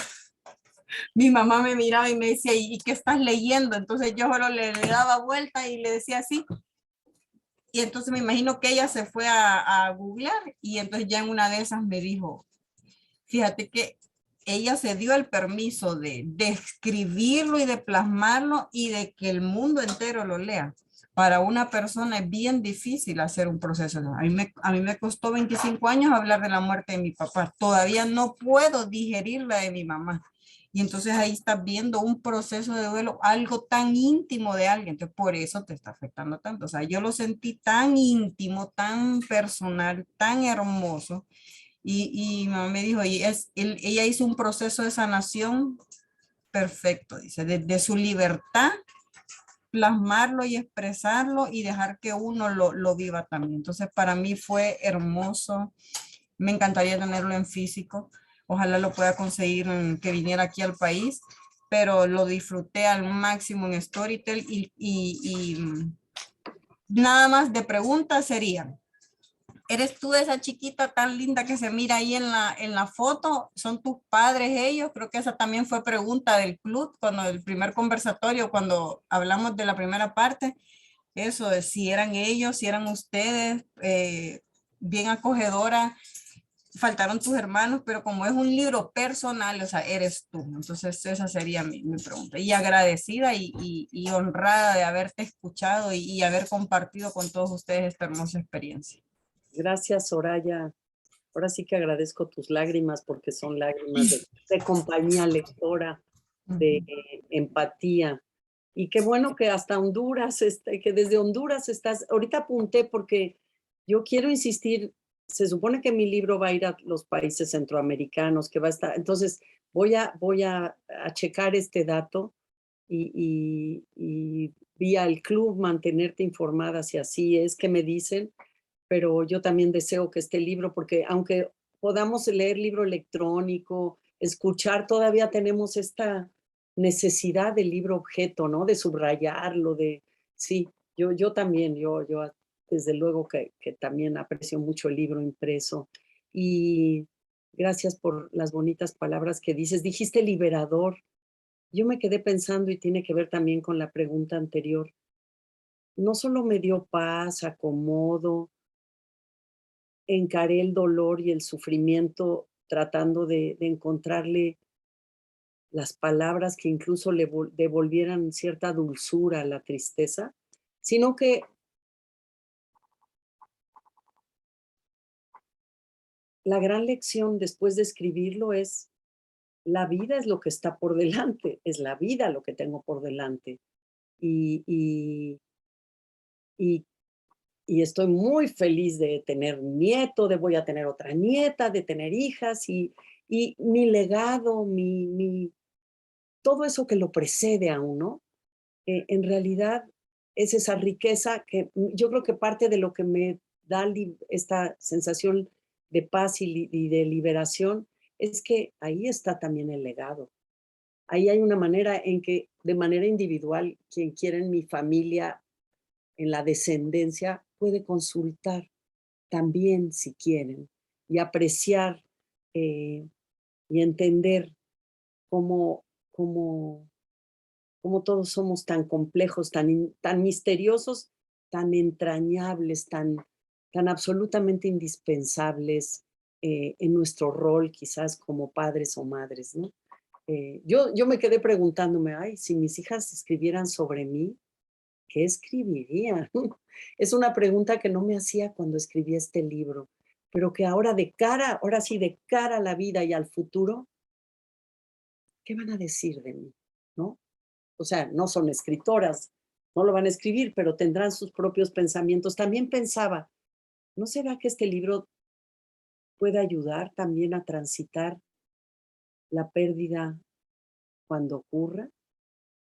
Mi mamá me miraba y me decía, ¿y qué estás leyendo? Entonces yo solo le daba vuelta y le decía así. Y entonces me imagino que ella se fue a googlear y entonces ya en una de esas me dijo, fíjate que ella se dio el permiso de escribirlo y de plasmarlo y de que el mundo entero lo lea. Para una persona es bien difícil hacer un proceso. A mí me costó 25 años hablar de la muerte de mi papá. Todavía no puedo digerir la de mi mamá. Y entonces ahí estás viendo un proceso de duelo, algo tan íntimo de alguien. Entonces por eso te está afectando tanto. O sea, yo lo sentí tan íntimo, tan personal, tan hermoso. Y mamá me dijo, ella hizo un proceso de sanación perfecto, dice, de su libertad, plasmarlo y expresarlo y dejar que uno lo viva también. Entonces, para mí fue hermoso. Me encantaría tenerlo en físico. Ojalá lo pueda conseguir que viniera aquí al país, pero lo disfruté al máximo en Storytel y nada más de preguntas serían, ¿eres tú esa chiquita tan linda que se mira ahí en la foto? ¿Son tus padres ellos? Creo que esa también fue pregunta del club cuando el primer conversatorio, cuando hablamos de la primera parte. Eso de si eran ellos, si eran ustedes, bien acogedora. Faltaron tus hermanos, pero como es un libro personal, o sea, eres tú. Entonces esa sería mi pregunta. Y agradecida y honrada de haberte escuchado y haber compartido con todos ustedes esta hermosa experiencia. Gracias, Soraya. Ahora sí que agradezco tus lágrimas porque son lágrimas de compañía lectora, de empatía. Y qué bueno que hasta Honduras, que desde Honduras estás. Ahorita apunté porque yo quiero insistir, se supone que mi libro va a ir a los países centroamericanos, que va a estar. Entonces voy a checar este dato y vía el club mantenerte informada si así es que me dicen. Pero yo también deseo que este libro, porque aunque podamos leer libro electrónico, escuchar, todavía tenemos esta necesidad del libro objeto, ¿no? De subrayarlo, sí, yo también, yo desde luego que también aprecio mucho el libro impreso. Y gracias por las bonitas palabras que dices. Dijiste liberador. Yo me quedé pensando y tiene que ver también con la pregunta anterior. no solo me dio paz, acomodo, encaré el dolor y el sufrimiento tratando de encontrarle las palabras que incluso le devolvieran cierta dulzura a la tristeza, sino que la gran lección después de escribirlo es, la vida es lo que está por delante, es la vida lo que tengo por delante. Y, y, y estoy muy feliz de tener nieto, de voy a tener otra nieta, de tener hijas y mi legado, todo eso que lo precede a uno, en realidad es esa riqueza que yo creo que parte de lo que me da esta sensación de paz y de liberación es que ahí está también el legado. Ahí hay una manera en que de manera individual, quien quiera en mi familia, en la descendencia, puede consultar también si quieren y apreciar y entender cómo, cómo cómo todos somos tan complejos, tan misteriosos, tan entrañables, tan absolutamente indispensables en nuestro rol quizás como padres o madres, ¿no? Yo me quedé preguntándome, ay, si mis hijas escribieran sobre mí, ¿qué escribirían? Es una pregunta que no me hacía cuando escribí este libro, pero que ahora ahora sí de cara a la vida y al futuro, ¿qué van a decir de mí? ¿No? O sea, no son escritoras, no lo van a escribir, pero tendrán sus propios pensamientos. También pensaba, ¿no será que este libro puede ayudar también a transitar la pérdida cuando ocurra?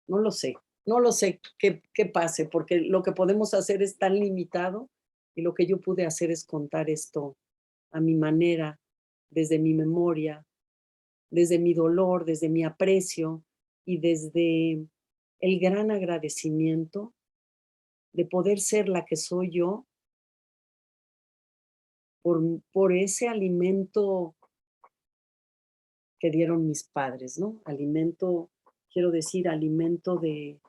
No lo sé qué pase, porque lo que podemos hacer es tan limitado y lo que yo pude hacer es contar esto a mi manera, desde mi memoria, desde mi dolor, desde mi aprecio y desde el gran agradecimiento de poder ser la que soy yo por ese alimento que dieron mis padres, ¿no? Alimento, quiero decir, alimento de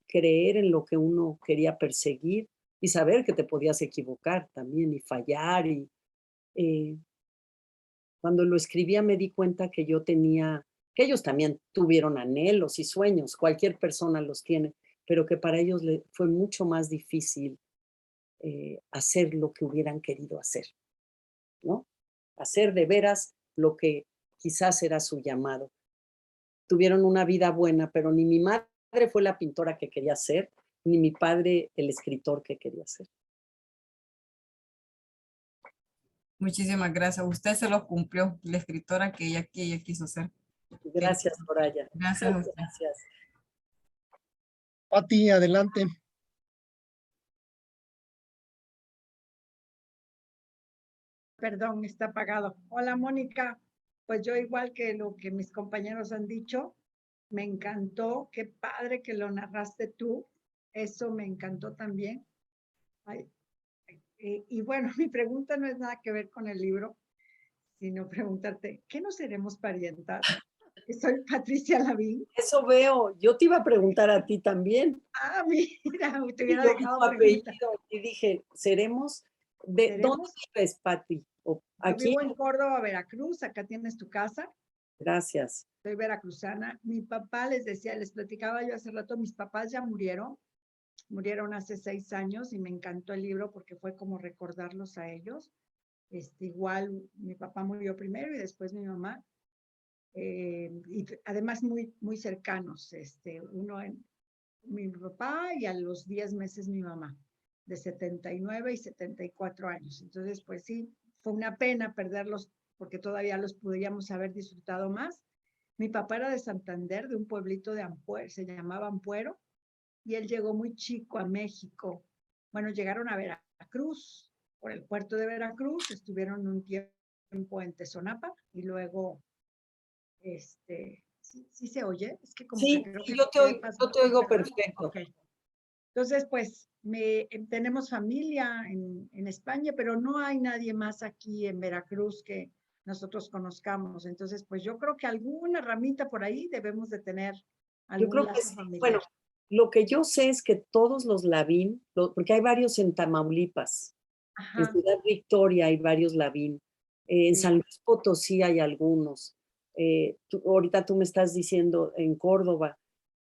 creer en lo que uno quería perseguir y saber que te podías equivocar también y fallar. Eh, Cuando lo escribía me di cuenta que que ellos también tuvieron anhelos y sueños, cualquier persona los tiene, pero que para ellos fue mucho más difícil hacer lo que hubieran querido hacer, ¿no? Hacer de veras lo que quizás era su llamado. Tuvieron una vida buena, pero ni mi madre fue la pintora que quería ser, ni mi padre el escritor que quería ser. Muchísimas gracias. Usted se lo cumplió, la escritora que ella quiso ser. Gracias, Soraya. Gracias a usted. Gracias. Pati, adelante. Perdón, está apagado. Hola, Mónica. Pues yo igual que lo que mis compañeros han dicho, me encantó. Qué padre que lo narraste tú. Eso me encantó también. Ay, y bueno, mi pregunta no es nada que ver con el libro, sino preguntarte, ¿qué nos seremos parientas? Soy Patricia Lavín. Eso veo. Yo te iba a preguntar a ti también. Ah, mira, te hubiera Yo vi dejado tu pregunta. apellido y dije, ¿seremos? ¿Dónde ¿Seremos? vives, Pati? Yo ¿Aquí? vivo en Córdoba, Veracruz. Acá tienes tu casa. Gracias. Soy veracruzana. Mi papá les decía, les platicaba yo hace rato, mis papás ya murieron hace 6 años y me encantó el libro porque fue como recordarlos a ellos. Igual mi papá murió primero y después mi mamá. Y además muy cercanos. Mi papá y a los 10 meses mi mamá, de 79 y 74 años. Entonces, pues sí, fue una pena perderlos porque todavía los podríamos haber disfrutado más. Mi papá era de Santander, de un pueblito de Ampuero, se llamaba Ampuero, y él llegó muy chico a México. Bueno, llegaron a Veracruz, por el puerto de Veracruz, estuvieron un tiempo en Tezonapa y luego, ¿sí se oye? Es que como Sí, que creo sí, que yo te oigo ¿verdad? perfecto. Okay. Entonces, pues, tenemos familia en España, pero no hay nadie más aquí en Veracruz que nosotros conozcamos. Entonces, pues yo creo que alguna ramita por ahí debemos de tener Yo algún creo que lazo sí. familiar. Bueno, Lo que yo sé es que todos los Lavín, porque hay varios en Tamaulipas, en Ajá, Ciudad Victoria hay varios Lavín, en sí, San Luis Potosí hay algunos, ahorita tú me estás diciendo en Córdoba.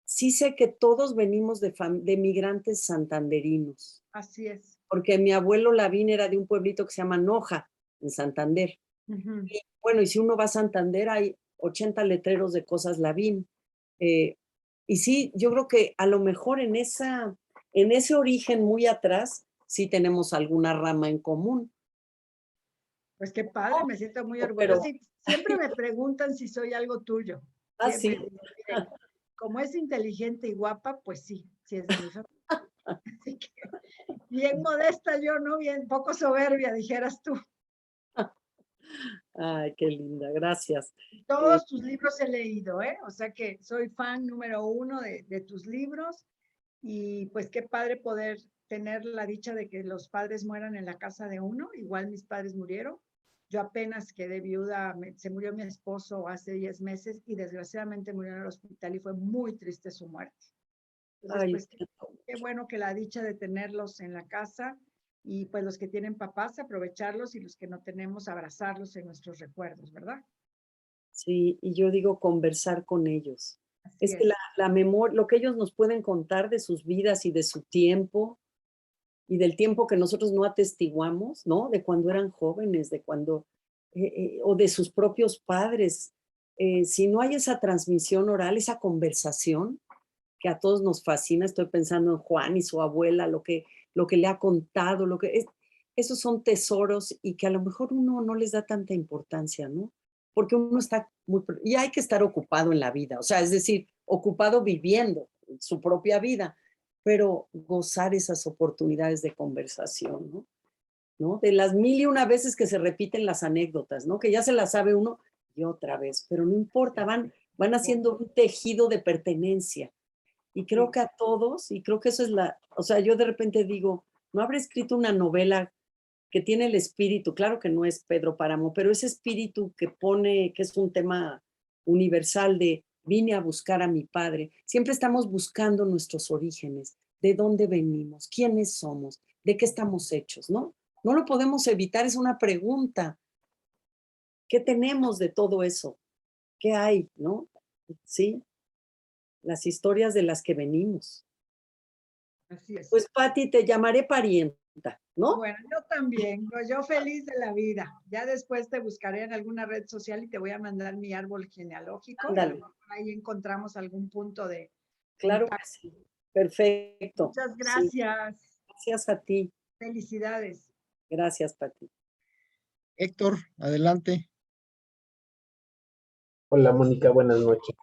Sí sé que todos venimos de migrantes santanderinos, así es. porque mi abuelo Lavín era de un pueblito que se llama Noja, en Santander. Ujú. Y bueno, y si uno va a Santander, hay 80 letreros de cosas Lavín. Eh, y sí, yo creo que a lo mejor en ese origen muy atrás, sí tenemos alguna rama en común. Pues qué padre, me siento muy orgullosa. Pero, Sí, siempre me preguntan si soy algo tuyo. sí, Siempre digo, miren, como es inteligente y guapa, pues sí, sí es de mi familia. Así que bien modesta yo, ¿no? Bien poco soberbia, dijeras tú. ay, qué linda, gracias. Todos tus libros he leído, ¿eh? O sea que soy fan número 1 de tus libros y pues qué padre poder tener la dicha de que los padres mueran en la casa de uno. Igual mis padres murieron. Yo apenas quedé viuda, se murió mi esposo hace 10 meses y desgraciadamente murió en el hospital y fue muy triste su muerte. Entonces, Ay, pues qué bueno que la dicha de tenerlos en la casa y pues los que tienen papás, aprovecharlos y los que no tenemos, abrazarlos en nuestros recuerdos, ¿verdad? sí, y yo digo conversar con ellos. Así Es que es. la memoria, lo que ellos nos pueden contar de sus vidas y de su tiempo, y del tiempo que nosotros no atestiguamos, ¿no? De cuando eran jóvenes, de cuando, o de sus propios padres. Si no hay esa transmisión oral, esa conversación que a todos nos fascina, estoy pensando en Juan y su abuela, lo que le ha contado, esos son tesoros y que a lo mejor uno no les da tanta importancia, ¿no? Porque uno está y hay que estar ocupado en la vida, o sea, es decir, ocupado viviendo su propia vida, pero gozar esas oportunidades de conversación, ¿no? ¿No? De las 1001 veces que se repiten las anécdotas, ¿no? Que ya se las sabe uno y otra vez, pero no importa, van haciendo un tejido de pertenencia. Y creo que a todos, y creo que eso es o sea, yo de repente digo, no habré escrito una novela que tiene el espíritu, claro que no es Pedro Páramo, pero ese espíritu que pone, que es un tema universal de vine a buscar a mi padre. Siempre estamos buscando nuestros orígenes, de dónde venimos, quiénes somos, de qué estamos hechos, ¿no? No lo podemos evitar, es una pregunta. ¿Qué tenemos de todo eso? ¿Qué hay, no? Sí, las historias de las que venimos. Así es. Pues, Pati, te llamaré parienta, ¿no? Bueno, yo también, yo feliz de la vida. Ya después te buscaré en alguna red social y te voy a mandar mi árbol genealógico y a lo Ándale, mejor ahí encontramos algún punto de claro que contacto. sí. Perfecto. Muchas Sí, gracias. gracias a ti. Felicidades. Gracias, Pati. Héctor, adelante. Hola Mónica, buenas noches.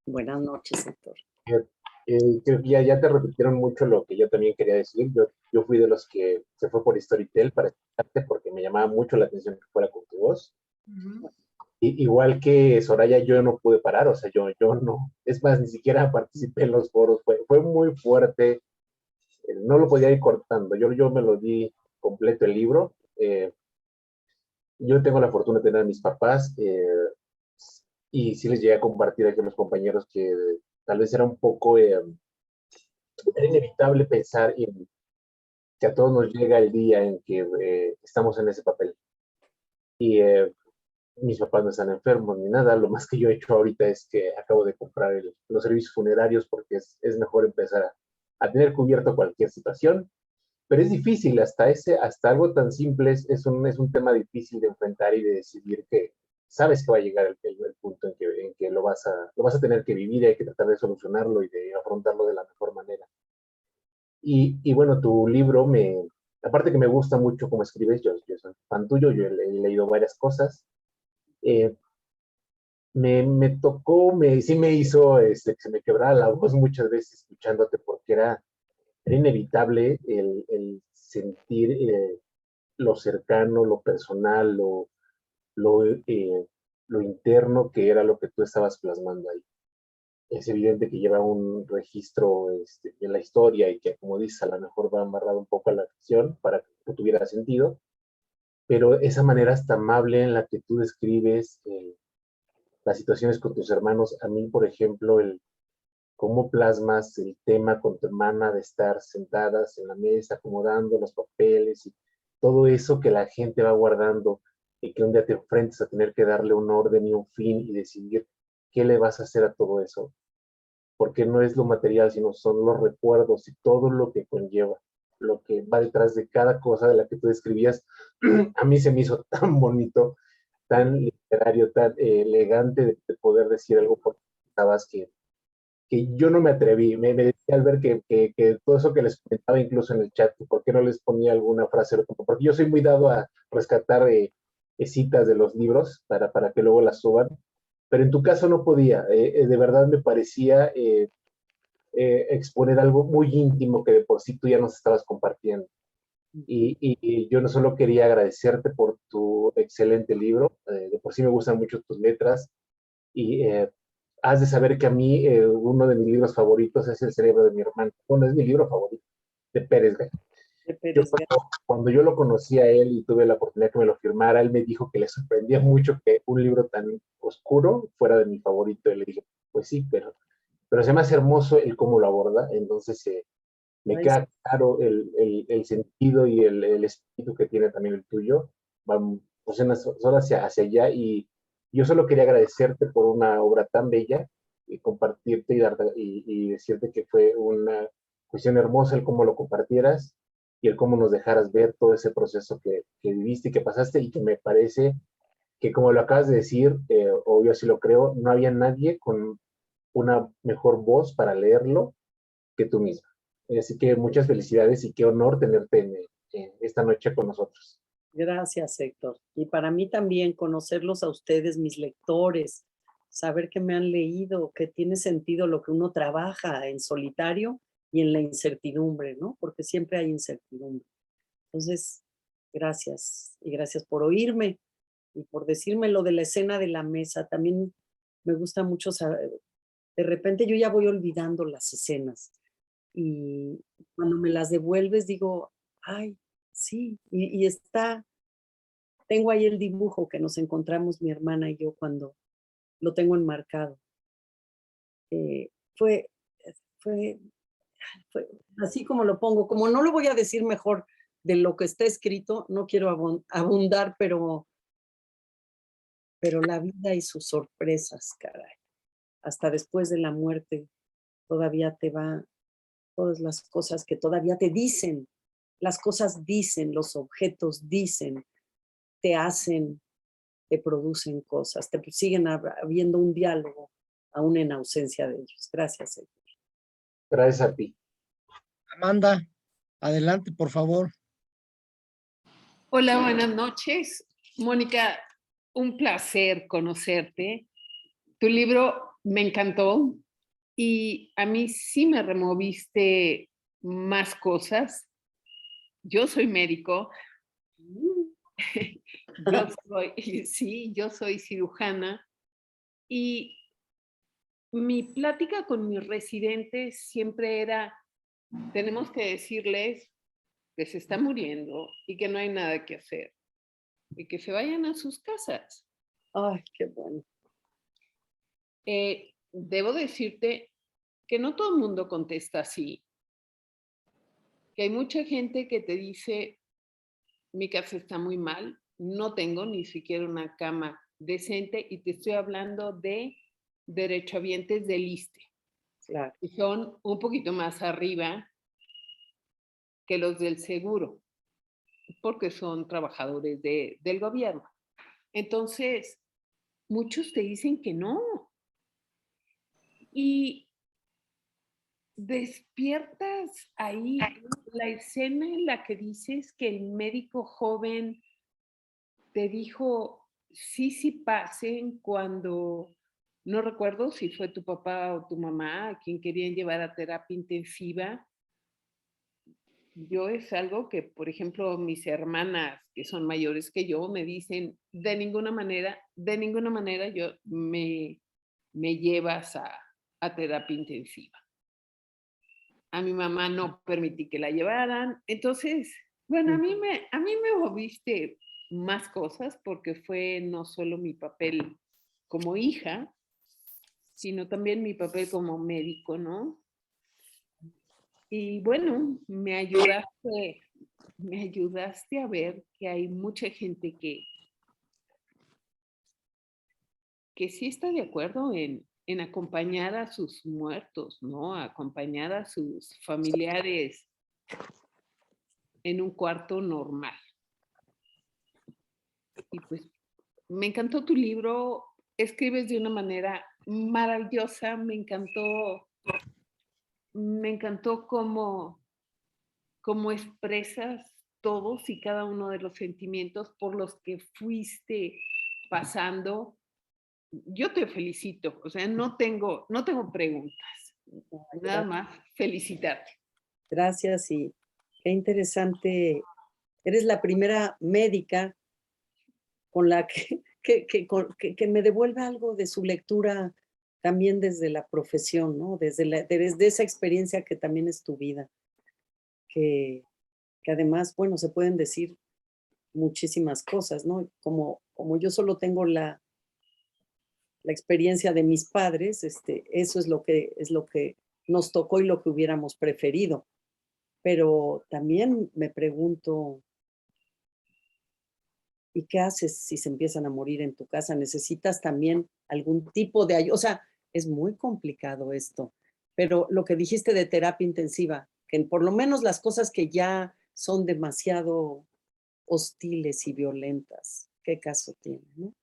Buenas noches, Héctor. Creo que ya te repitieron mucho lo que yo también quería decir. Yo fui de los que se fue por Storytel para escucharte porque me llamaba mucho la atención que fuera con tu voz. Ujú. Igual que Soraya, yo no pude parar, o sea, yo no, es más, ni siquiera participé en los foros, fue muy fuerte, no lo podía ir cortando, yo me lo di completo el libro. Yo tengo la fortuna de tener a mis papás y sí les llegué a compartir aquí a los compañeros que tal vez era un poco, era inevitable pensar en que a todos nos llega el día en que estamos en ese papel. Y mis papás no están enfermos ni nada, lo más que yo he hecho ahorita es que acabo de comprar los servicios funerarios porque es mejor empezar a tener cubierto cualquier situación, pero es difícil, hasta algo tan simple es un tema difícil de enfrentar y de decidir que sabes que va a llegar el punto en que lo vas a tener que vivir y hay que tratar de solucionarlo y de afrontarlo de la mejor manera. Y bueno, tu libro aparte que me gusta mucho cómo escribes, yo soy fan tuyo, yo he leído varias cosas, eh, me tocó, sí me hizo que se me quebrara la voz muchas veces escuchándote porque era inevitable el sentir lo cercano, lo personal, lo, eh, lo interno que era lo que tú estabas plasmando ahí. Es evidente que lleva un registro en la historia y que, como dices, a lo mejor va amarrado un poco a la ficción para que tuviera sentido, pero esa manera hasta amable en la que tú describes las situaciones con tus hermanos, a mí, por ejemplo, cómo plasmas el tema con tu hermana de estar sentadas en la mesa, acomodando los papeles y todo eso que la gente va guardando y que un día te enfrentas a tener que darle un orden y un fin y decidir qué le vas a hacer a todo eso. Porque no es lo material, sino son los recuerdos y todo lo que conlleva, lo que va detrás de cada cosa de la que tú describías. A mí se me hizo tan bonito, tan literario, tan elegante de poder decir algo porque estabas que yo no me atreví. Me decía al ver que todo eso que les comentaba incluso en el chat, ¿por qué no les ponía alguna frase? Porque yo soy muy dado a rescatar citas de los libros para que luego las suban, pero en tu caso no podía. De verdad me parecía exponer algo muy íntimo que de por sí tú ya nos estabas compartiendo. Y yo no solo quería agradecerte por tu excelente libro, de por sí me gustan mucho tus letras, y has de saber que a mí uno de mis libros favoritos es El cerebro de mi hermano. Bueno, es mi libro favorito, de Pérez Gay. Yo cuando yo lo conocí a él y tuve la oportunidad que me lo firmara, él me dijo que le sorprendía mucho que un libro tan oscuro fuera de mi favorito. Y le dije, pues sí, pero se me hace hermoso el cómo lo aborda. Entonces me queda claro el sentido y el espíritu que tiene también el tuyo. Van pues son hacia allá, y yo solo quería agradecerte por una obra tan bella y compartirte y decirte que fue una cuestión hermosa el cómo lo compartieras y el cómo nos dejaras ver todo ese proceso que viviste y que pasaste, y que me parece que, como lo acabas de decir, o yo así lo creo, no había nadie con una mejor voz para leerlo que tú misma. Así que muchas felicidades y qué honor tenerte esta noche con nosotros. Gracias, Héctor. Y para mí también conocerlos a ustedes, mis lectores, saber que me han leído, que tiene sentido lo que uno trabaja en solitario y en la incertidumbre, ¿no? Porque siempre hay incertidumbre. Entonces, gracias. Y gracias por oírme y por decirme lo de la escena de la mesa. También me gusta mucho saber, de repente yo ya voy olvidando las escenas y cuando me las devuelves digo, ay, sí, y tengo ahí el dibujo que nos encontramos mi hermana y yo cuando lo tengo enmarcado. Fue, fue así como lo pongo, como no lo voy a decir mejor de lo que está escrito, no quiero abundar, pero la vida y sus sorpresas, caray. Hasta después de la muerte todavía te va todas las cosas que todavía te dicen. Las cosas dicen, los objetos dicen, te hacen, te producen cosas, te siguen habiendo un diálogo aún en ausencia de ellos. Gracias, Héctor. Gracias a ti. Amanda, adelante, por favor. Hola, buenas noches. Mónica, un placer conocerte. Tu libro me encantó y a mí sí me removiste más cosas. Yo soy médico. Yo soy cirujana y mi plática con mis residentes siempre era, tenemos que decirles que se está muriendo y que no hay nada que hacer y que se vayan a sus casas. Ay, qué bueno. Debo decirte que no todo el mundo contesta así, que hay mucha gente que te dice, mi casa está muy mal, no tengo ni siquiera una cama decente, y te estoy hablando de derechohabientes del ISSSTE, claro, y son un poquito más arriba que los del seguro, porque son trabajadores del gobierno. Entonces, muchos te dicen que no. Y despiertas ahí la escena en la que dices que el médico joven te dijo, sí pasen, cuando no recuerdo si fue tu papá o tu mamá a quien querían llevar a terapia intensiva. Yo es algo que, por ejemplo, mis hermanas que son mayores que yo me dicen, de ninguna manera yo me llevas a terapia intensiva. A mi mamá no permití que la llevaran. Entonces, bueno, a mí me moviste más cosas porque fue no solo mi papel como hija, sino también mi papel como médico, ¿no? Y bueno, me ayudaste a ver que hay mucha gente que sí está de acuerdo en acompañar a sus muertos, ¿no? Acompañar a sus familiares en un cuarto normal. Y pues me encantó tu libro, escribes de una manera maravillosa, me encantó cómo expresas todos y cada uno de los sentimientos por los que fuiste pasando. Yo te felicito, o sea, no tengo preguntas, nada más felicitarte. Gracias y qué interesante. Eres la primera médica con la que me devuelve algo de su lectura también desde la profesión, ¿no? Desde esa experiencia que también es tu vida. Que además, bueno, se pueden decir muchísimas cosas, ¿no? Como yo solo tengo la experiencia de mis padres, eso es lo que nos tocó y lo que hubiéramos preferido. Pero también me pregunto, ¿y qué haces si se empiezan a morir en tu casa? ¿Necesitas también algún tipo de ayuda? O sea, es muy complicado esto, pero lo que dijiste de terapia intensiva, que por lo menos las cosas que ya son demasiado hostiles y violentas, ¿qué caso tiene, no?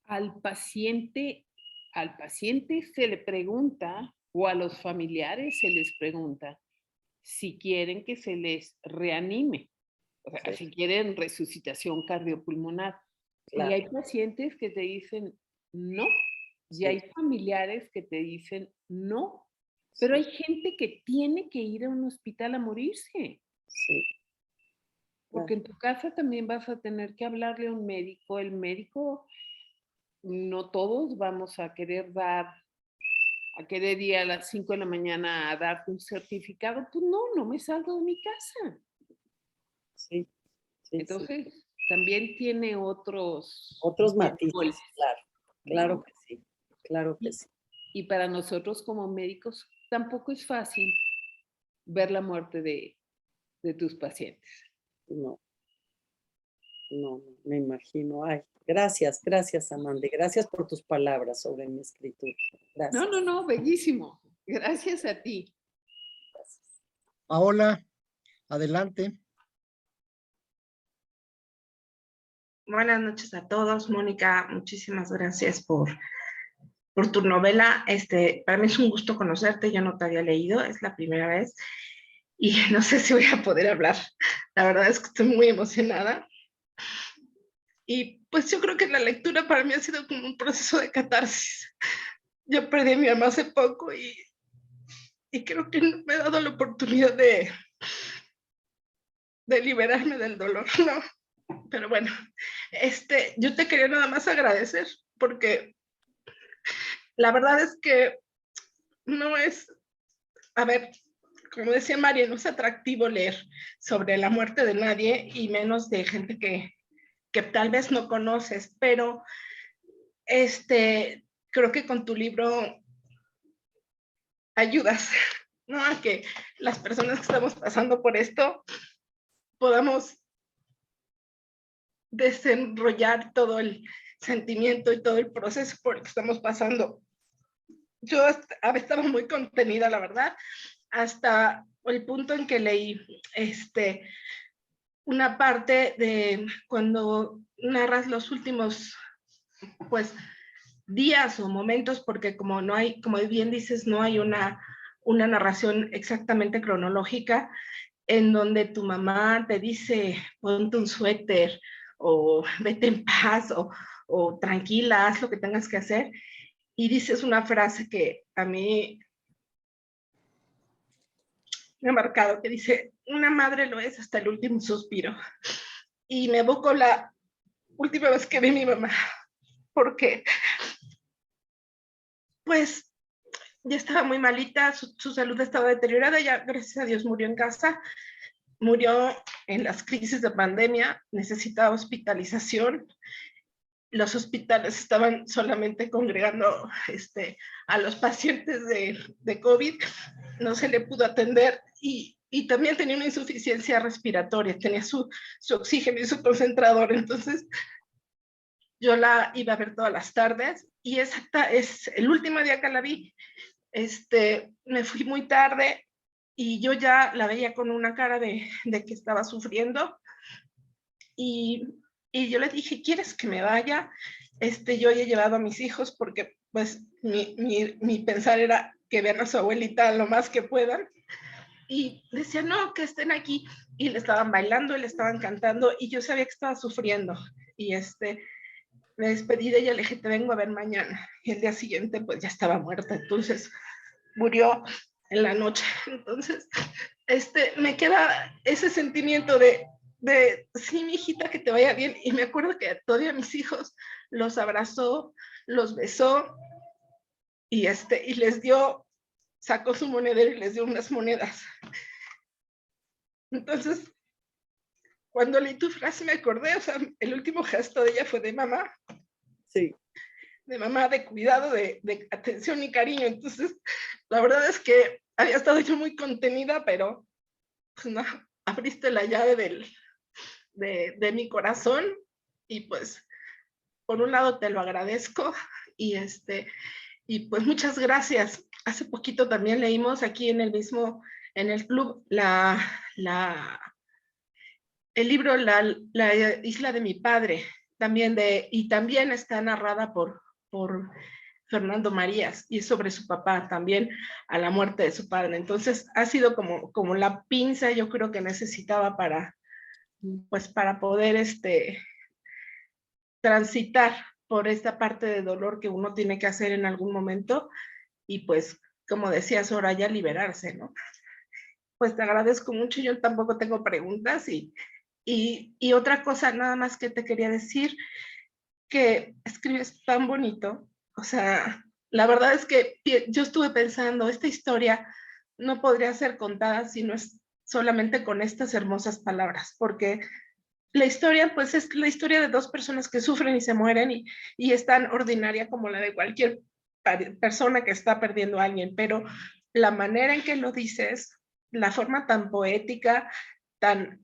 Al paciente se le pregunta, o a los familiares se les pregunta, si quieren que se les reanime, o sea, si quieren resucitación cardiopulmonar. Claro. Y hay pacientes que te dicen no, y hay familiares que te dicen no, pero hay gente que tiene que ir a un hospital a morirse. Sí. Porque en tu casa también vas a tener que hablarle a un médico. El médico, no todos vamos a querer ir a las 5 de la mañana a darte un certificado. Pues no me salgo de mi casa. Sí. Entonces, también tiene otros matices, claro que sí, claro que sí. Y para nosotros como médicos tampoco es fácil ver la muerte de tus pacientes. No, me imagino. Ay, gracias, Amanda. Gracias por tus palabras sobre mi escritura. Gracias. No, bellísimo. Gracias a ti. Gracias. Paola, adelante. Buenas noches a todos. Mónica, muchísimas gracias por tu novela. Para mí es un gusto conocerte, yo no te había leído, es la primera vez y no sé si voy a poder hablar. La verdad es que estoy muy emocionada. Y pues yo creo que la lectura para mí ha sido como un proceso de catarsis. Yo perdí a mi mamá hace poco y creo que no me he dado la oportunidad de liberarme del dolor, ¿no? Pero bueno, yo te quería nada más agradecer porque la verdad es que no es, a ver, como decía María, no es atractivo leer sobre la muerte de nadie y menos de gente que tal vez no conoces, pero creo que con tu libro ayudas, ¿no? A que las personas que estamos pasando por esto podamos desenrollar todo el sentimiento y todo el proceso por el que estamos pasando. Yo estaba muy contenida, la verdad, hasta el punto en que leí una parte de cuando narras los últimos, pues, días o momentos, porque como no hay, como bien dices, no hay una narración exactamente cronológica, en donde tu mamá te dice, ponte un suéter, o vete en paz, o tranquila, haz lo que tengas que hacer, y dices una frase que a mí me ha marcado, que dice, una madre lo es hasta el último suspiro. Y me evoco la última vez que vi a mi mamá, porque pues ya estaba muy malita, su salud estaba deteriorada, ya gracias a Dios murió en casa, murió en las crisis de pandemia, necesitaba hospitalización los hospitales estaban solamente congregando a los pacientes de COVID, no se le pudo atender y también tenía una insuficiencia respiratoria, tenía su oxígeno y su concentrador, entonces yo la iba a ver todas las tardes y es el último día que la vi. Me fui muy tarde y yo ya la veía con una cara de que estaba sufriendo y yo le dije, ¿quieres que me vaya? Yo he llevado a mis hijos porque pues mi pensar era que vean a su abuelita lo más que puedan. Y decía, no, que estén aquí. Y le estaban bailando, y le estaban cantando, y yo sabía que estaba sufriendo. Y me despedí de ella, le dije, te vengo a ver mañana. Y el día siguiente, pues ya estaba muerta. Entonces, murió en la noche. Entonces, me queda ese sentimiento de sí, mi hijita, que te vaya bien. Y me acuerdo que todavía mis hijos los abrazó, los besó, y les dio, sacó su monedero y les dio unas monedas. Entonces, cuando leí tu frase me acordé, o sea, el último gesto de ella fue de mamá. Sí. De mamá, de cuidado, de atención y cariño. Entonces, la verdad es que había estado yo muy contenida, pero pues, no, abriste la llave de mi corazón y pues, por un lado te lo agradezco y pues muchas gracias. Hace poquito también leímos aquí en el club, el libro La isla de mi padre, y también está narrada por Fernando Marías, y es sobre su papá también, a la muerte de su padre. Entonces ha sido como la pinza, yo creo, que necesitaba para poder transitar por esta parte de dolor que uno tiene que hacer en algún momento, y pues, como decía Soraya, liberarse, ¿no? Pues te agradezco mucho, yo tampoco tengo preguntas, y otra cosa nada más que te quería decir, que escribes tan bonito, o sea, la verdad es que yo estuve pensando, esta historia no podría ser contada si no es solamente con estas hermosas palabras, porque la historia, pues es la historia de dos personas que sufren y se mueren y es tan ordinaria como la de cualquier persona que está perdiendo a alguien, pero la manera en que lo dices, la forma tan poética, tan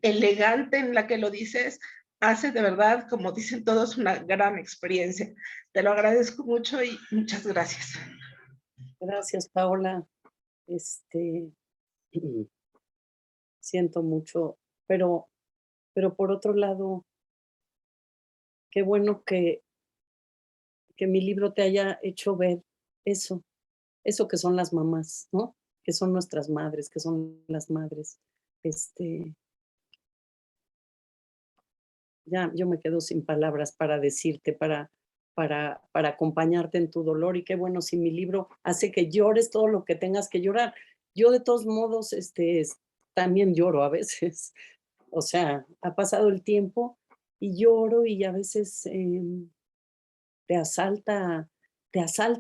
elegante en la que lo dices, hace de verdad, como dicen todos, una gran experiencia. Te lo agradezco mucho y muchas gracias. Gracias, Paola. Siento mucho, pero por otro lado, qué bueno que mi libro te haya hecho ver eso que son las mamás, ¿no? Que son nuestras madres, que son las madres. Ya yo me quedo sin palabras para decirte, para acompañarte en tu dolor, y qué bueno si mi libro hace que llores todo lo que tengas que llorar. Yo de todos modos, también lloro a veces. O sea, ha pasado el tiempo y lloro, y a veces te asalta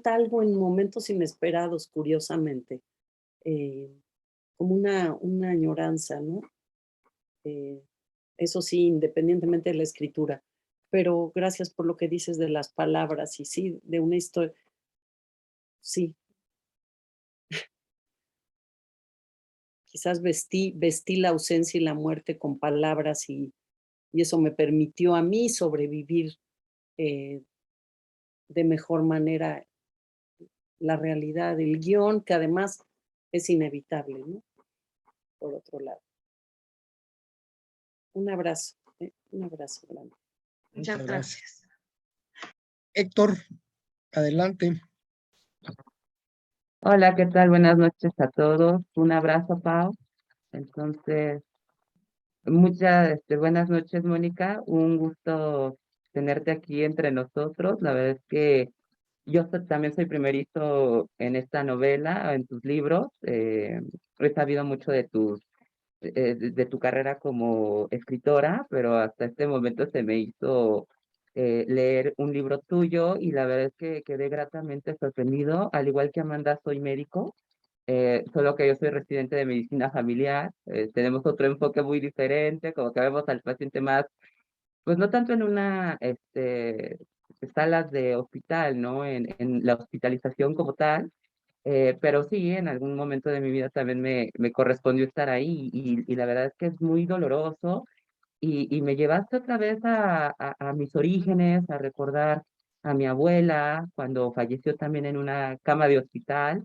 algo en momentos inesperados, curiosamente, como una añoranza, ¿no? Eso sí, independientemente de la escritura. Pero gracias por lo que dices de las palabras, y sí, de una historia. Sí. Quizás vestí la ausencia y la muerte con palabras, y eso me permitió a mí sobrevivir de mejor manera la realidad del guión, que además es inevitable, ¿no? Por otro lado. Un abrazo grande. Muchas gracias. Héctor, adelante. Hola, ¿qué tal? Buenas noches a todos. Un abrazo, Pau. Entonces, muchas buenas noches, Mónica. Un gusto tenerte aquí entre nosotros. La verdad es que yo también soy primerizo en esta novela, en tus libros. He sabido mucho de tu carrera como escritora, pero hasta este momento se me hizo leer un libro tuyo, y la verdad es que quedé gratamente sorprendido. Al igual que Amanda, soy médico, solo que yo soy residente de medicina familiar. Tenemos otro enfoque muy diferente, como que vemos al paciente más pues no tanto en una salas de hospital, ¿no? En la hospitalización como tal, pero sí, en algún momento de mi vida también me correspondió estar ahí y la verdad es que es muy doloroso y me llevaste otra vez a mis orígenes, a recordar a mi abuela cuando falleció también en una cama de hospital.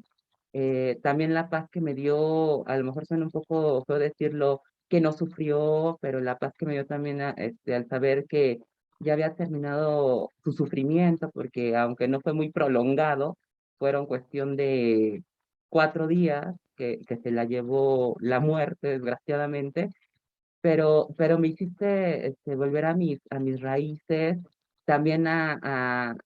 También la paz que me dio, a lo mejor suena un poco feo decirlo, que no sufrió, pero la paz que me dio también al saber que ya había terminado su sufrimiento, porque aunque no fue muy prolongado, fueron cuestión de 4 días que se la llevó la muerte, desgraciadamente, pero me hiciste volver a mis raíces, también a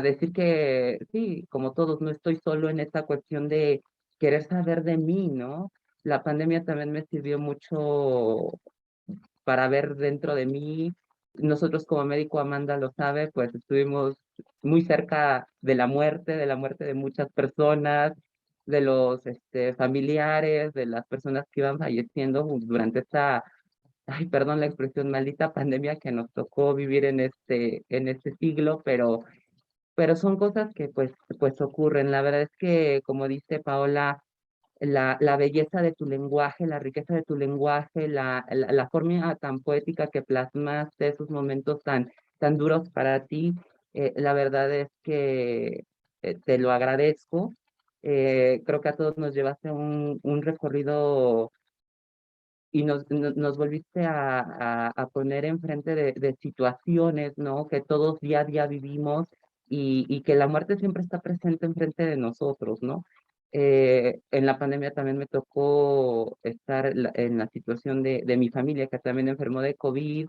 decir que sí, como todos, no estoy solo en esta cuestión de querer saber de mí, ¿no? La pandemia también me sirvió mucho para ver dentro de mí. Nosotros como médico, Amanda lo sabe, pues estuvimos muy cerca de la muerte de muchas personas, de los familiares, de las personas que iban falleciendo durante esta, ay, perdón la expresión, maldita pandemia que nos tocó vivir en este siglo, pero son cosas que pues ocurren. La verdad es que, como dice Paola, la belleza de tu lenguaje, la riqueza de tu lenguaje, la forma tan poética que plasmaste esos momentos tan duros para ti, la verdad es que te lo agradezco. Creo que a todos nos llevaste un recorrido y nos volviste a poner enfrente de situaciones, ¿no? Que todos día a día vivimos y que la muerte siempre está presente enfrente de nosotros, ¿no? En la pandemia también me tocó estar en la situación de mi familia, que también enfermó de COVID,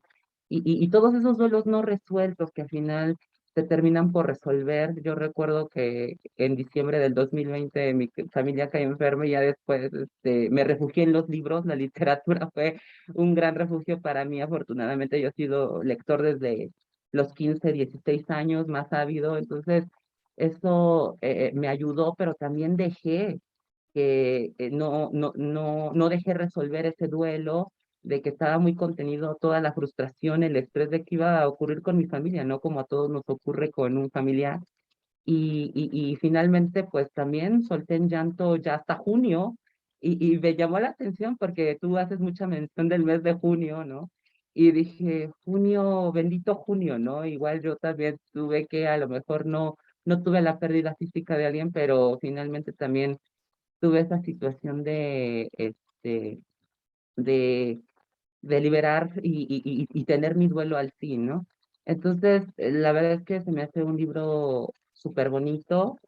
y todos esos duelos no resueltos que al final se terminan por resolver. Yo recuerdo que en diciembre del 2020 mi familia cayó enferma y ya después me refugié en los libros. La literatura fue un gran refugio para mí. Afortunadamente yo he sido lector desde los 15, 16 años, más ávido. Entonces eso me ayudó, pero también dejé que no dejé resolver ese duelo, de que estaba muy contenido toda la frustración, el estrés de que iba a ocurrir con mi familia, no como a todos nos ocurre con un familiar. Y finalmente, pues también solté en llanto ya hasta junio, y me llamó la atención porque tú haces mucha mención del mes de junio, ¿no? Y dije, junio, bendito junio, ¿no? Igual yo también tuve que, a lo mejor no tuve la pérdida física de alguien, pero finalmente también tuve esa situación de, de liberar y tener mi duelo al fin, ¿no? Entonces, la verdad es que se me hace un libro súper bonito.